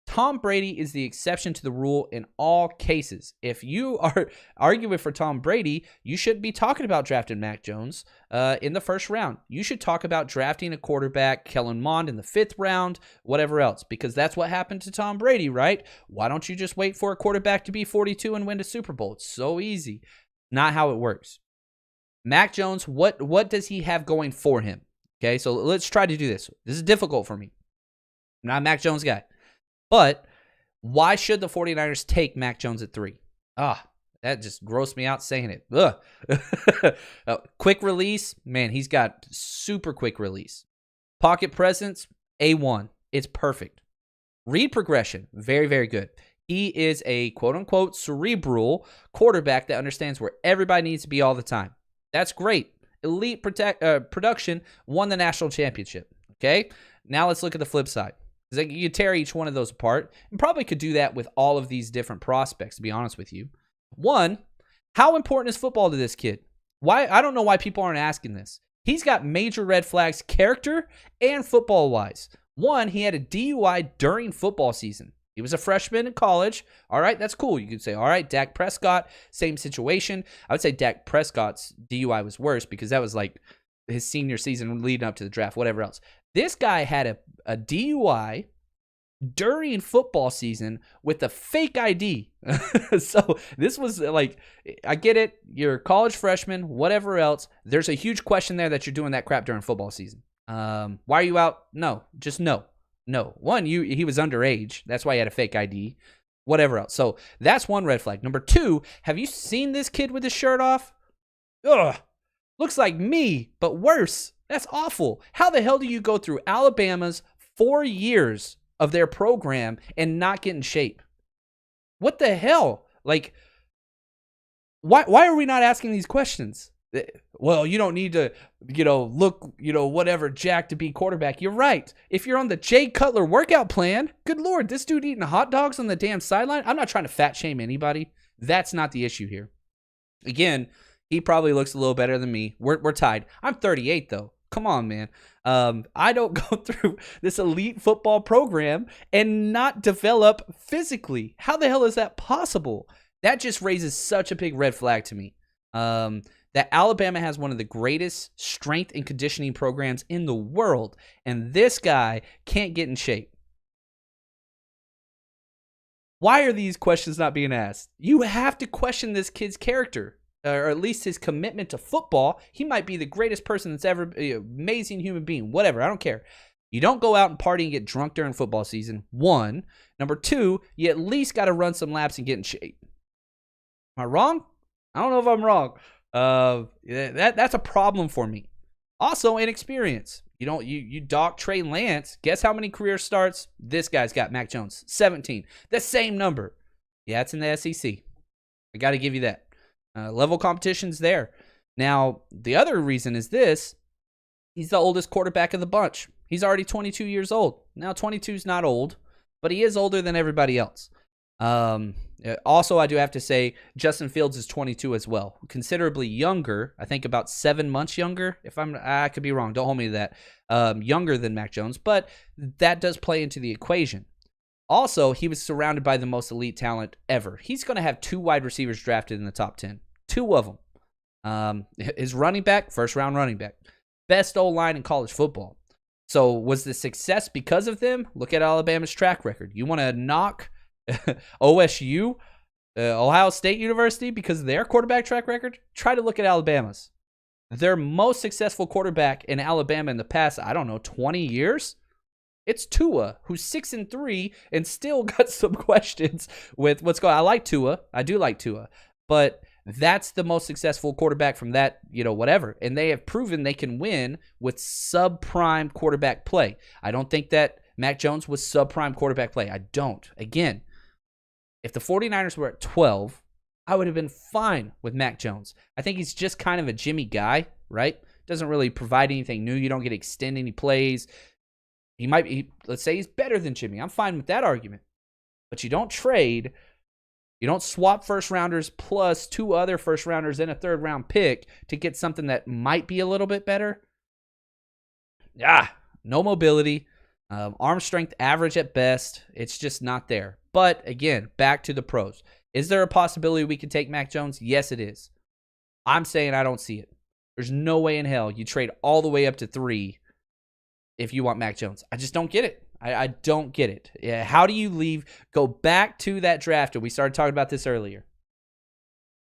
Tom Brady is the exception to the rule in all cases. If you are arguing for Tom Brady, you shouldn't be talking about drafting Mac Jones in the first round. You should talk about drafting a quarterback, Kellen Mond, in the 5th round, whatever else, because that's what happened to Tom Brady, right? Why don't you just wait for a quarterback to be 42 and win a Super Bowl? It's so easy. Not how it works. Mac Jones, what does he have going for him? Okay, so let's try to do this. This is difficult for me. I'm not a Mac Jones guy. But why should the 49ers take Mac Jones at 3? That just grossed me out saying it. Quick release, man, he's got super quick release. Pocket presence, A1. It's perfect. Read progression, very, very good. He is a quote-unquote cerebral quarterback that understands where everybody needs to be all the time. That's great. Elite production, won the national championship. Okay? Now let's look at the flip side. You could tear each one of those apart, and probably could do that with all of these different prospects, to be honest with you. One, how important is football to this kid? Why? I don't know why people aren't asking this. He's got major red flags, character and football-wise. One, he had a DUI during football season. He was a freshman in college. All right, that's cool. You could say, all right, Dak Prescott, same situation. I would say Dak Prescott's DUI was worse because that was like his senior season leading up to the draft, whatever else. This guy had a DUI during football season with a fake ID. So this was like, I get it. You're a college freshman, whatever else. There's a huge question there that you're doing that crap during football season. Why are you out? No, just no. One, he was underage. That's why he had a fake ID. Whatever else. So that's one red flag. Number 2, have you seen this kid with his shirt off? Ugh. Looks like me, but worse. That's awful. How the hell do you go through Alabama's 4 years of their program and not get in shape? What the hell? Like, why are we not asking these questions? Well, you don't need to, look, whatever, jack to be quarterback. You're right. If you're on the Jay Cutler workout plan, good Lord, this dude eating hot dogs on the damn sideline. I'm not trying to fat shame anybody. That's not the issue here. Again, he probably looks a little better than me. We're tied. I'm 38 though. Come on, man. I don't go through this elite football program and not develop physically. How the hell is that possible? That just raises such a big red flag to me. That Alabama has one of the greatest strength and conditioning programs in the world, and this guy can't get in shape. Why are these questions not being asked? You have to question this kid's character, or at least his commitment to football. He might be the greatest person that's ever, amazing human being, whatever, I don't care. You don't go out and party and get drunk during football season, 1. Number 2, you at least got to run some laps and get in shape. Am I wrong? I don't know if I'm wrong. That's a problem for me. Also, inexperience. You dock Trey Lance. Guess how many career starts this guy's got? Mac Jones, 17. The same number. Yeah, it's in the SEC. I got to give you that. Level competition's there. Now, the other reason is this. He's the oldest quarterback of the bunch. He's already 22 years old. Now, 22 is not old, but he is older than everybody else. Also, I do have to say, Justin Fields is 22 as well. Considerably younger. I think about 7 months younger. I could be wrong. Don't hold me to that. Younger than Mac Jones, but that does play into the equation. Also, he was surrounded by the most elite talent ever. He's going to have 2 wide receivers drafted in the top 10. 2 of them. His running back, first-round running back. Best O-line in college football. So was the success because of them? Look at Alabama's track record. You want to knock OSU, Ohio State University, because of their quarterback track record? Try to look at Alabama's. Their most successful quarterback in Alabama in the past, 20 years? It's Tua, who's 6-3 and still got some questions with what's going on. I like Tua. I do like Tua. But that's the most successful quarterback from that, whatever. And they have proven they can win with subprime quarterback play. I don't think that Mac Jones was subprime quarterback play. I don't. Again, if the 49ers were at 12, I would have been fine with Mac Jones. I think he's just kind of a Jimmy guy, right? Doesn't really provide anything new. You don't get to extend any plays. Let's say he's better than Jimmy. I'm fine with that argument. But you don't trade. You don't swap first rounders plus 2 other first rounders and a 3rd round pick to get something that might be a little bit better. No mobility. Arm strength average at best. It's just not there. But again, back to the pros. Is there a possibility we could take Mac Jones? Yes, it is. I'm saying I don't see it. There's no way in hell you trade all the way up to 3 if you want Mac Jones. I just don't get it. I don't get it. Yeah, how do you go back to that draft? And we started talking about this earlier.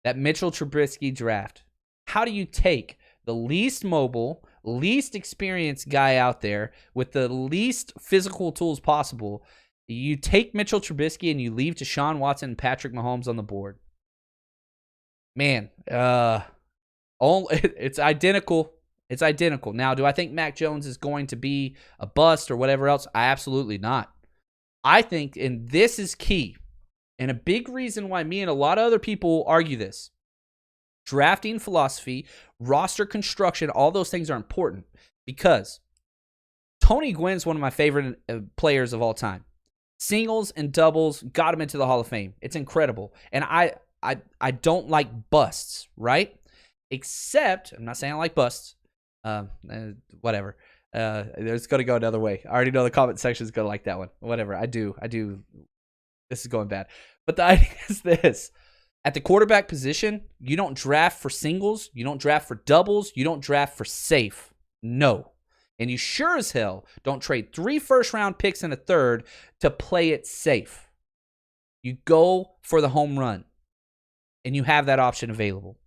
That Mitchell Trubisky draft. How do you take the least mobile, least experienced guy out there with the least physical tools possible? You take Mitchell Trubisky and you leave Deshaun Watson and Patrick Mahomes on the board. Man, it's identical. It's identical. Now, do I think Mac Jones is going to be a bust or whatever else? Absolutely not. I think, and this is key, and a big reason why me and a lot of other people argue this, drafting philosophy, roster construction, all those things are important because Tony Gwynn's one of my favorite players of all time. Singles and doubles got him into the Hall of Fame. It's incredible. And I don't like busts, right? Except, I'm not saying I like busts. Whatever. It's going to go another way. I already know the comment section is going to like that one. Whatever. I do. This is going bad. But the idea is this. At the quarterback position, you don't draft for singles. You don't draft for doubles. You don't draft for safe. No. And you sure as hell don't trade 3 first-round picks and a third to play it safe. You go for the home run. And you have that option available.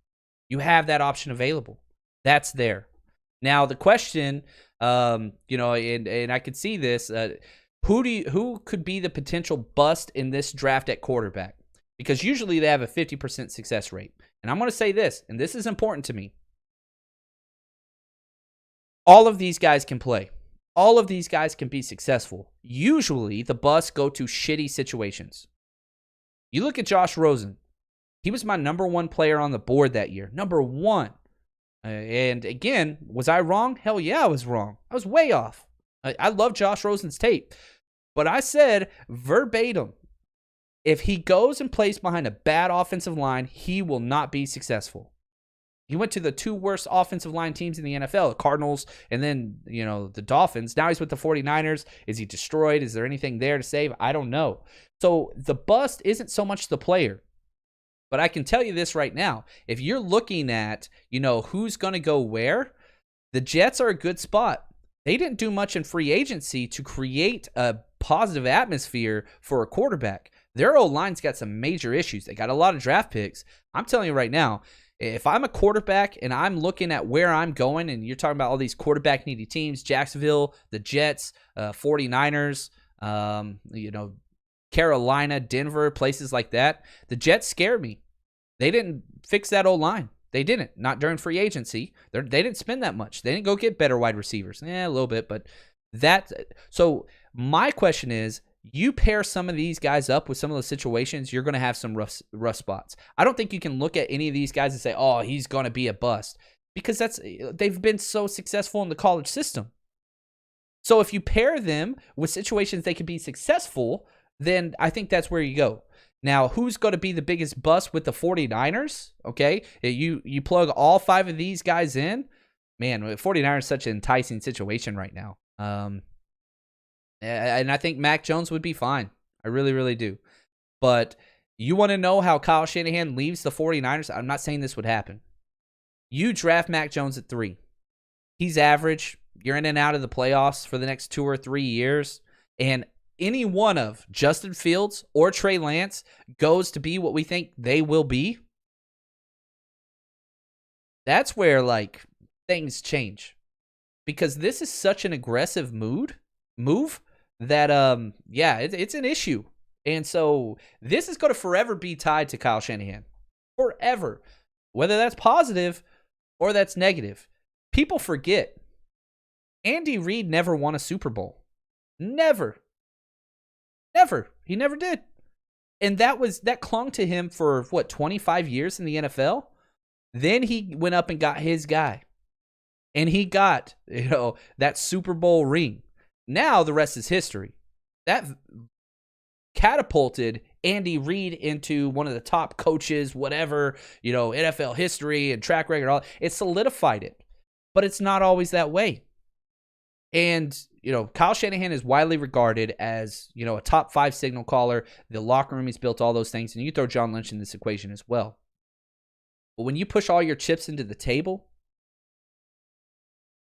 That's there. Now, the question, and I could see this, who could be the potential bust in this draft at quarterback? Because usually they have a 50% success rate. And I'm going to say this, and this is important to me. All of these guys can play. All of these guys can be successful. Usually, the busts go to shitty situations. You look at Josh Rosen. He was my number 1 player on the board that year. Number 1. And again, was I wrong? Hell yeah, I was wrong. I was way off. I love Josh Rosen's tape. But I said verbatim, if he goes and plays behind a bad offensive line, he will not be successful. He went to the 2 worst offensive line teams in the NFL, the Cardinals and then, the Dolphins. Now he's with the 49ers. Is he destroyed? Is there anything there to save? I don't know. So the bust isn't so much the player. But I can tell you this right now. If you're looking at, who's going to go where, the Jets are a good spot. They didn't do much in free agency to create a positive atmosphere for a quarterback. Their O-line's got some major issues. They got a lot of draft picks. I'm telling you right now, if I'm a quarterback and I'm looking at where I'm going, and you're talking about all these quarterback-needy teams, Jacksonville, the Jets, 49ers, Carolina, Denver, places like that. The Jets scare me. They didn't fix that O-line. They didn't. Not during free agency. They didn't spend that much. They didn't go get better wide receivers. A little bit, but that. So my question is, you pair some of these guys up with some of those situations, you're going to have some rough spots. I don't think you can look at any of these guys and say, oh, he's going to be a bust, because they've been so successful in the college system. So if you pair them with situations they can be successful, then I think that's where you go. Now, who's going to be the biggest bust with the 49ers? Okay, you plug all 5 of these guys in. Man, 49ers is such an enticing situation right now. And I think Mac Jones would be fine. I really, really do. But you want to know how Kyle Shanahan leaves the 49ers? I'm not saying this would happen. You draft Mac Jones at 3. He's average. You're in and out of the playoffs for the next 2 or 3 years. And any one of Justin Fields or Trey Lance goes to be what we think they will be. That's where, things change. Because this is such an aggressive move that it's an issue. And so this is going to forever be tied to Kyle Shanahan. Forever. Whether that's positive or that's negative. People forget. Andy Reid never won a Super Bowl. Never. He never did. And that clung to him for 25 years in the NFL? Then he went up and got his guy. And he got, that Super Bowl ring. Now the rest is history. That catapulted Andy Reid into one of the top coaches, whatever, NFL history and track record. It solidified it. But it's not always that way. And, Kyle Shanahan is widely regarded as, a top 5 signal caller. The locker room, he's built all those things. And you throw John Lynch in this equation as well. But when you push all your chips into the table,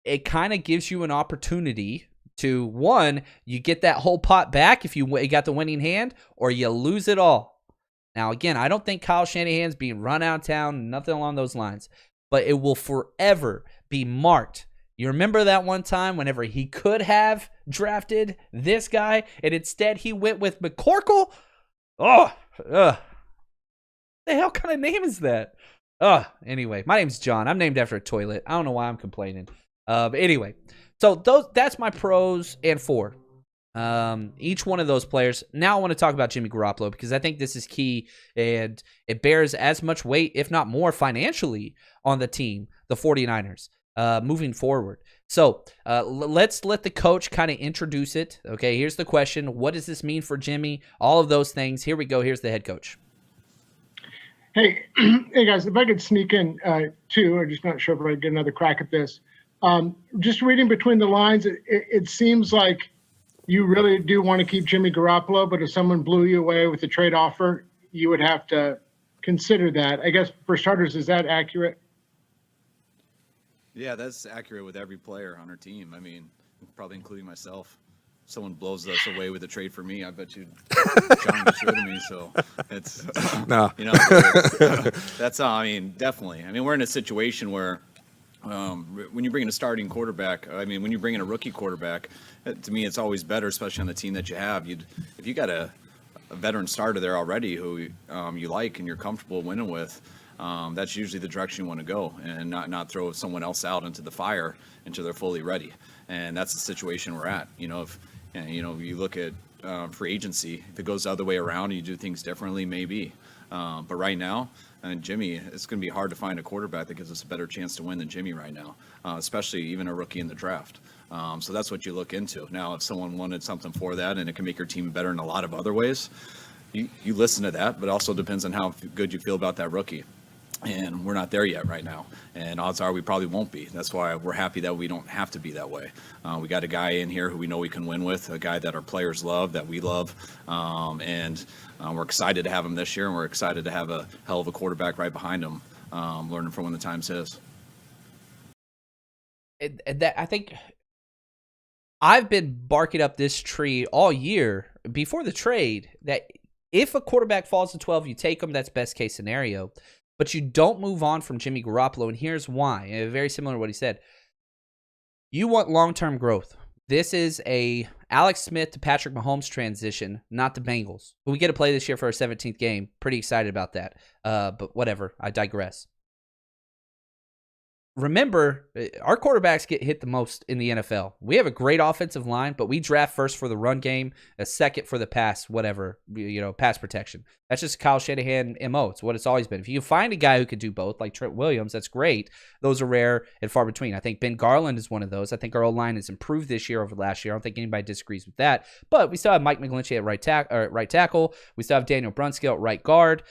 it kind of gives you an opportunity to, one, you get that whole pot back if you got the winning hand, or you lose it all. Now, again, I don't think Kyle Shanahan's being run out of town, nothing along those lines. But it will forever be marked. You remember that one time whenever he could have drafted this guy, and instead he went with McCorkle? The hell kind of name is that? Anyway, my name's John. I'm named after a toilet. I don't know why I'm complaining. But anyway, so that's my pros and for each one of those players. Now I want to talk about Jimmy Garoppolo because I think this is key, and it bears as much weight, if not more, financially on the team, the 49ers. Moving forward. So let's let the coach kind of introduce it. Okay, here's the question. What does this mean for Jimmy? All of those things. Here we go. Here's the head coach. Hey, hey guys, if I could sneak in too, I'm just not sure if I get another crack at this. Just reading between the lines, it seems like you really do want to keep Jimmy Garoppolo, but if someone blew you away with a trade offer, you would have to consider that. I guess for starters, is that accurate? Yeah, that's accurate with every player on our team. I mean, probably including myself. If someone blows us away with a trade for me, I bet you John gets rid of me. So it's, No. That's, definitely. I mean, we're in a situation where when you bring in a starting quarterback, when you bring in a rookie quarterback, to me, it's always better, especially on the team that you have. If you got a veteran starter there already who you like and you're comfortable winning with, that's usually the direction you want to go, and not throw someone else out into the fire until they're fully ready. And that's the situation we're at. If you look at free agency, if it goes the other way around and you do things differently, maybe. But right now, Jimmy, it's going to be hard to find a quarterback that gives us a better chance to win than Jimmy right now, especially even a rookie in the draft. So that's what you look into. Now, if someone wanted something for that and it can make your team better in a lot of other ways, you listen to that, but it also depends on how good you feel about that rookie. And we're not there yet right now. And odds are we probably won't be. That's why we're happy that we don't have to be that way. We got a guy in here who we know we can win with, a guy that our players love, that we love. And we're excited to have him this year, and we're excited to have a hell of a quarterback right behind him, learning from when the time's his. I think I've been barking up this tree all year before the trade that if a quarterback falls to 12, you take him. That's best case scenario. But you don't move on from Jimmy Garoppolo, and here's why. Very similar to what he said. You want long-term growth. This is a Alex Smith to Patrick Mahomes transition, not the Bengals, who we get to play this year for our 17th game. Pretty excited about that. But whatever, I digress. Remember, our quarterbacks get hit the most in the NFL. We have a great offensive line, but we draft first for the run game, a second for the pass, pass protection. That's just Kyle Shanahan MO. It's what it's always been. If you find a guy who could do both, like Trent Williams, that's great. Those are rare and far between. I think Ben Garland is one of those. I think our O-line has improved this year over last year. I don't think anybody disagrees with that. But we still have Mike McGlinchey at right tackle. We still have Daniel Brunskill at right guard.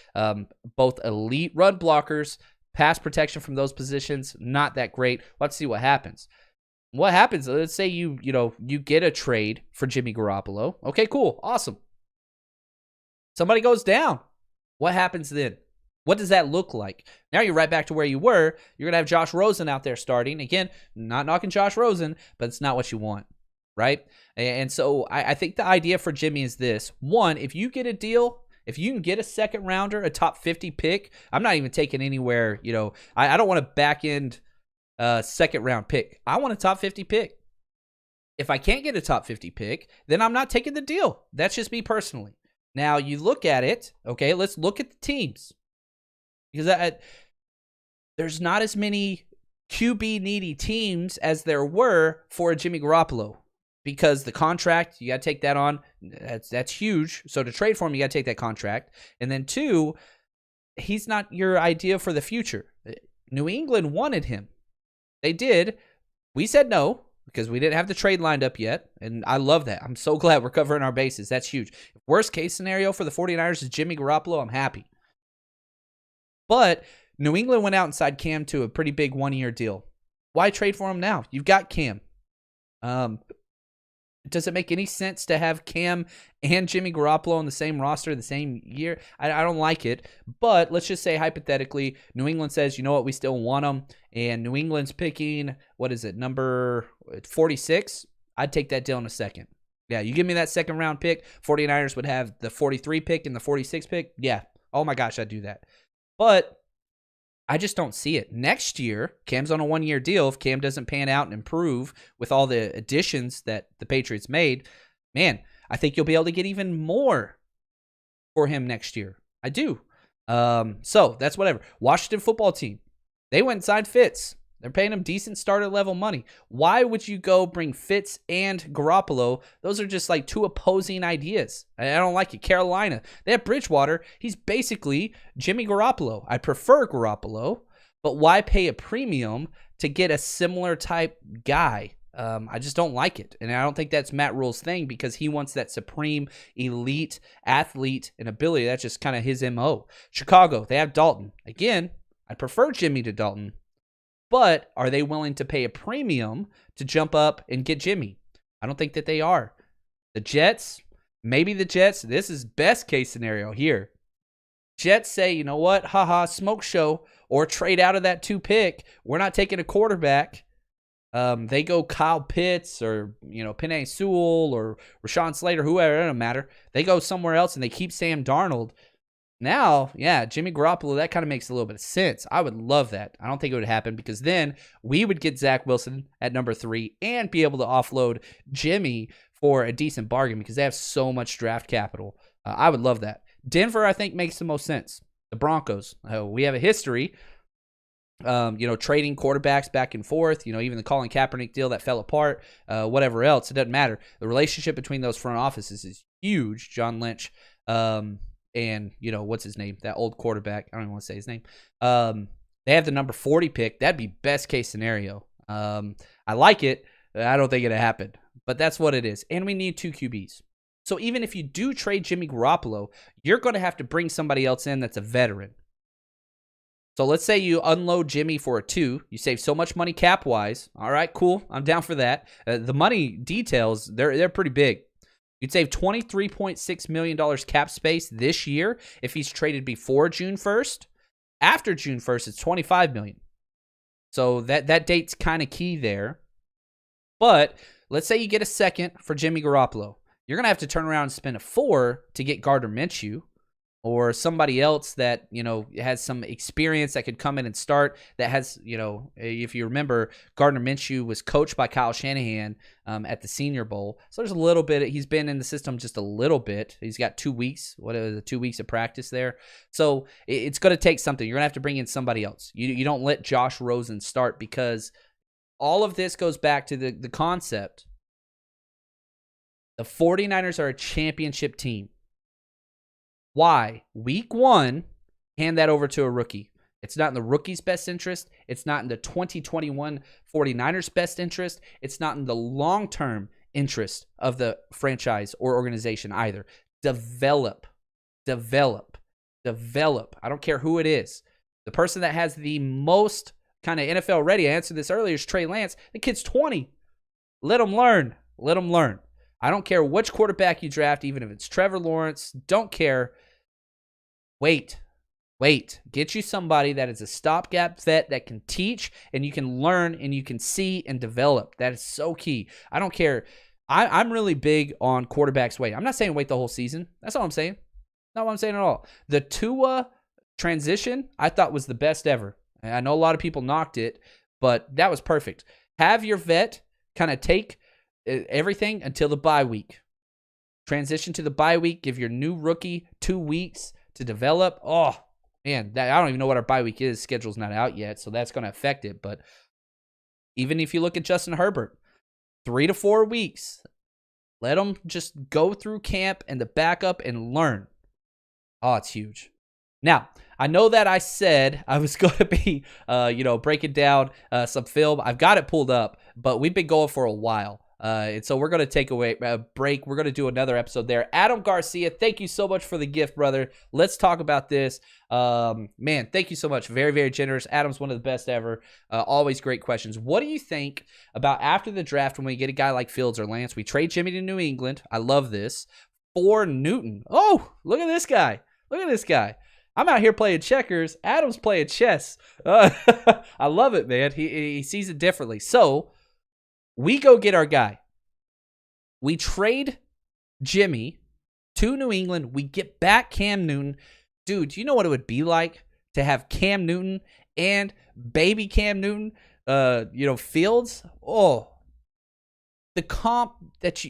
Both elite run blockers. Pass protection from those positions, not that great. Let's see what happens. What happens? Let's say you get a trade for Jimmy Garoppolo. Okay, cool. Awesome. Somebody goes down. What happens then? What does that look like? Now you're right back to where you were. You're going to have Josh Rosen out there starting. Again, not knocking Josh Rosen, but it's not what you want, right? And so I think the idea for Jimmy is this. One, if you get a deal, if you can get a second rounder, a top 50 pick, I'm not even taking anywhere, I don't want a back end second round pick. I want a top 50 pick. If I can't get a top 50 pick, then I'm not taking the deal. That's just me personally. Now you look at it, okay, let's look at the teams. Because there's not as many QB needy teams as there were for a Jimmy Garoppolo. Because the contract, you got to take that on. That's huge. So to trade for him, you got to take that contract. And then two, he's not your idea for the future. New England wanted him. They did. We said no because we didn't have the trade lined up yet. And I love that. I'm so glad we're covering our bases. That's huge. Worst case scenario for the 49ers is Jimmy Garoppolo. I'm happy. But New England went out and signed Cam to a pretty big 1-year deal. Why trade for him now? You've got Cam. Does it make any sense to have Cam and Jimmy Garoppolo on the same roster the same year? I don't like it. But let's just say hypothetically, New England says, you know what, we still want them. And New England's picking, number 46? I'd take that deal in a second. Yeah, you give me that second round pick. 49ers would have the 43 pick and the 46 pick. Yeah. Oh my gosh, I'd do that. But I just don't see it. Next year, Cam's on a 1-year deal. If Cam doesn't pan out and improve with all the additions that the Patriots made, man, I think you'll be able to get even more for him next year. I do. So that's whatever. Washington football team, they went and signed Fitz. They're paying him decent starter level money. Why would you go bring Fitz and Garoppolo? Those are just like two opposing ideas. I don't like it. Carolina, they have Bridgewater. He's basically Jimmy Garoppolo. I prefer Garoppolo, but why pay a premium to get a similar type guy? I just don't like it. And I don't think that's Matt Rule's thing because he wants that supreme elite athlete and ability. That's just kind of his MO. Chicago, they have Dalton. Again, I prefer Jimmy to Dalton. But are they willing to pay a premium to jump up and get Jimmy? I don't think that they are. The Jets, maybe the Jets, this is best case scenario here. Jets say, you know what, smoke show, or trade out of that 2 pick. We're not taking a quarterback. They go Kyle Pitts or, Penei Sewell or Rashawn Slater, whoever, it doesn't matter. They go somewhere else and they keep Sam Darnold. Now, yeah, Jimmy Garoppolo, that kind of makes a little bit of sense. I would love that. I don't think it would happen because then we would get Zach Wilson at number 3 and be able to offload Jimmy for a decent bargain because they have so much draft capital. I would love that. Denver, I think, makes the most sense. The Broncos, we have a history, trading quarterbacks back and forth, even the Colin Kaepernick deal that fell apart, whatever else, it doesn't matter. The relationship between those front offices is huge. John Lynch, and, what's his name? That old quarterback. I don't even want to say his name. They have the number 40 pick. That'd be best case scenario. I like it. I don't think it'll happen. But that's what it is. And we need 2 QBs. So even if you do trade Jimmy Garoppolo, you're going to have to bring somebody else in that's a veteran. So let's say you unload Jimmy for a 2. You save so much money cap-wise. All right, cool. I'm down for that. The money details, they're pretty big. You'd save $23.6 million cap space this year if he's traded before June 1st. After June 1st, it's $25 million. So that date's kind of key there. But let's say you get a second for Jimmy Garoppolo. You're going to have to turn around and spend a 4 to get Gardner Minshew or somebody else that, has some experience that could come in and start that has, if you remember, Gardner Minshew was coached by Kyle Shanahan at the Senior Bowl. So there's a little bit, he's been in the system just a little bit. He's got 2 weeks, 2 weeks of practice there. So it's going to take something. You're going to have to bring in somebody else. You don't let Josh Rosen start because all of this goes back to the concept. The 49ers are a championship team. Why? Week 1, hand that over to a rookie. It's not in the rookie's best interest. It's not in the 2021 49ers best interest. It's not in the long-term interest of the franchise or organization either. Develop. I don't care who it is. The person that has the most kind of NFL ready, I answered this earlier, is Trey Lance. The kid's 20. Let him learn. I don't care which quarterback you draft, even if it's Trevor Lawrence. Don't care. Wait. Get you somebody that is a stopgap vet that can teach and you can learn and you can see and develop. That is so key. I don't care. I'm really big on quarterbacks wait. I'm not saying wait the whole season. That's all I'm saying. Not what I'm saying at all. The Tua transition I thought was the best ever. I know a lot of people knocked it, but that was perfect. Have your vet kind of take everything until the bye week. Transition to the bye week. Give your new rookie 2 weeks to develop. Oh, man, I don't even know what our bye week is. Schedule's not out yet, so that's going to affect it. But even if you look at Justin Herbert, 3 to 4 weeks. Let him just go through camp and the backup and learn. Oh, it's huge. Now, I know that I said I was going to be, breaking down some film. I've got it pulled up, but we've been going for a while. And so we're going to take a break. We're going to do another episode there. Adam Garcia, thank you so much for the gift, brother. Let's talk about this. Man, thank you so much. Very, very generous. Adam's one of the best ever. Always great questions. What do you think about after the draft when we get a guy like Fields or Lance? We trade Jimmy to New England. I love this. For Newton. Oh, look at this guy. Look at this guy. I'm out here playing checkers. Adam's playing chess. I love it, man. He sees it differently. So we go get our guy. We trade Jimmy to New England. We get back Cam Newton. Dude, do you know what it would be like to have Cam Newton and baby Cam Newton, Fields? Oh, the comp that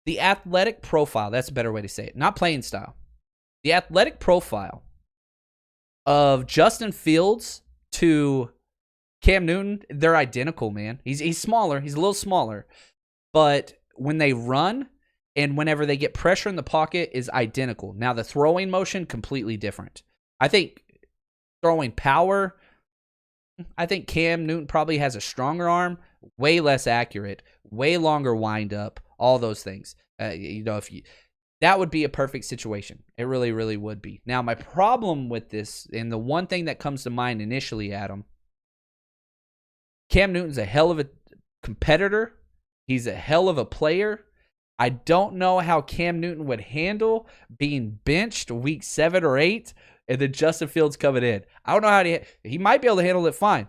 the athletic profile, that's a better way to say it, not playing style. The athletic profile of Justin Fields to Cam Newton, they're identical, man. He's smaller. He's a little smaller. But when they run and whenever they get pressure in the pocket is identical. Now, the throwing motion, completely different. I think throwing power, I think Cam Newton probably has a stronger arm, way less accurate, way longer wind up, all those things. That would be a perfect situation. It really, really would be. Now, my problem with this, and the one thing that comes to mind initially, Adam, Cam Newton's a hell of a competitor. He's a hell of a player. I don't know how Cam Newton would handle being benched week 7 or 8 and then Justin Fields coming in. I don't know how he might be able to handle it fine.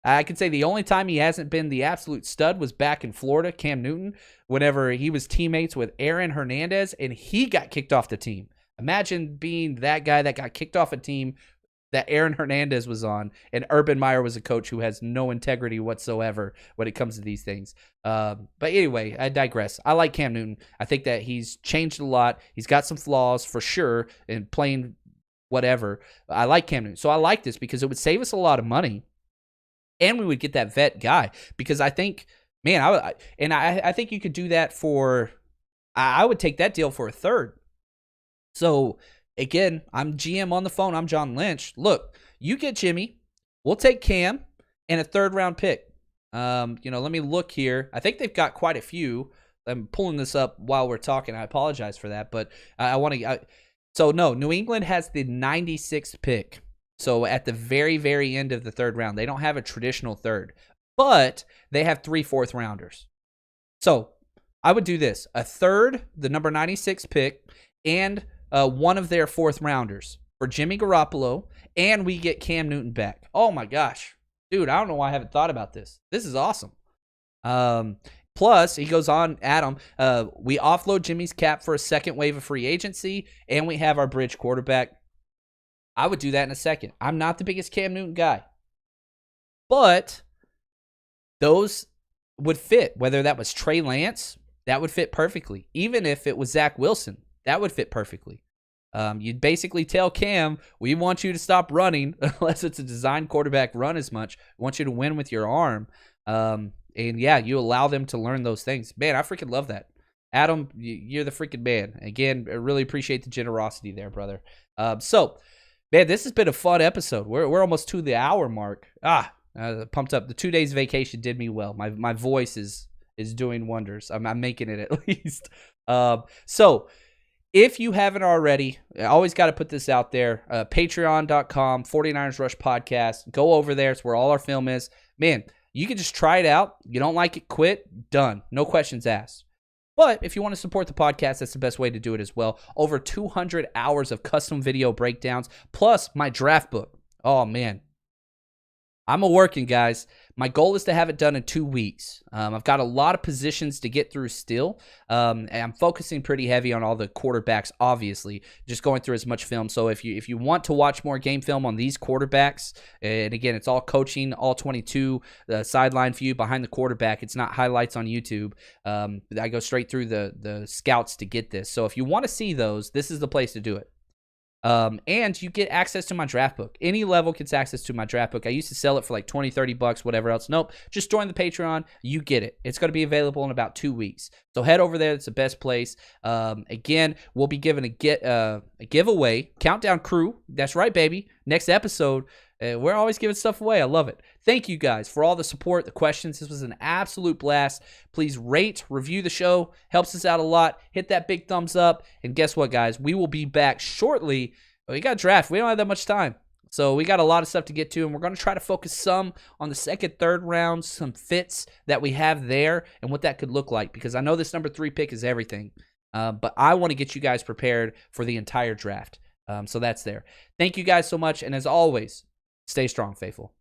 I could say the only time he hasn't been the absolute stud was back in Florida, Cam Newton, whenever he was teammates with Aaron Hernandez and he got kicked off the team. Imagine being that guy that got kicked off a team that Aaron Hernandez was on, and Urban Meyer was a coach who has no integrity whatsoever when it comes to these things. But anyway, I digress. I like Cam Newton. I think that he's changed a lot. He's got some flaws for sure in playing whatever. I like Cam Newton. So I like this because it would save us a lot of money, and we would get that vet guy. Because I think, man, I think you could do that for, I would take that deal for a third. So again, I'm GM on the phone. I'm John Lynch. Look, you get Jimmy. We'll take Cam and a 3rd-round pick. Let me look here. I think they've got quite a few. I'm pulling this up while we're talking. I apologize for that, but I want to. So no, New England has the 96th pick. So at the very, very end of the 3rd round, they don't have a traditional third, but they have 3 4th-rounders. So I would do this: a third, the number 96 pick, and one of their 4th-rounders for Jimmy Garoppolo, and we get Cam Newton back. Oh my gosh. Dude, I don't know why I haven't thought about this. This is awesome. Plus, he goes on, Adam, we offload Jimmy's cap for a second wave of free agency, and we have our bridge quarterback. I would do that in a second. I'm not the biggest Cam Newton guy. But those would fit. Whether that was Trey Lance, that would fit perfectly. Even if it was Zach Wilson, that would fit perfectly. You'd basically tell Cam, we want you to stop running unless it's a designed quarterback run as much. We want you to win with your arm. And yeah, you allow them to learn those things. Man, I freaking love that. Adam, you're the freaking man. Again, I really appreciate the generosity there, brother. So, man, this has been a fun episode. We're almost to the hour mark. Pumped up. The 2 days vacation did me well. My voice is doing wonders. I'm making it at least. So, if you haven't already, I always got to put this out there. Patreon.com, 49ers Rush Podcast. Go over there. It's where all our film is. Man, you can just try it out. You don't like it, quit. Done. No questions asked. But if you want to support the podcast, that's the best way to do it as well. Over 200 hours of custom video breakdowns, plus my draft book. Oh, man. I'm working, guys. My goal is to have it done in 2 weeks. I've got a lot of positions to get through still. And I'm focusing pretty heavy on all the quarterbacks, obviously, just going through as much film. So if you want to watch more game film on these quarterbacks, and again, it's all coaching, all 22, the sideline view behind the quarterback. It's not highlights on YouTube. I go straight through the scouts to get this. So if you want to see those, this is the place to do it. And you get access to my draft book. Any level gets access to my draft book. I used to sell it for like $20-$30, whatever else. Nope. Just join the Patreon. You get it. It's going to be available in about 2 weeks. So head over there. It's the best place. Again, we'll be giving a giveaway. Countdown Crew. That's right, baby. Next episode. We're always giving stuff away. I love it. Thank you guys for all the support, the questions. This was an absolute blast. Please rate, review the show. Helps us out a lot. Hit that big thumbs up. And guess what, guys? We will be back shortly. We got a draft. We don't have that much time. So we got a lot of stuff to get to, and we're going to try to focus some on the second, third round, some fits that we have there and what that could look like, because I know this number 3 pick is everything, but I want to get you guys prepared for the entire draft. So that's there. Thank you guys so much, and as always, stay strong, faithful.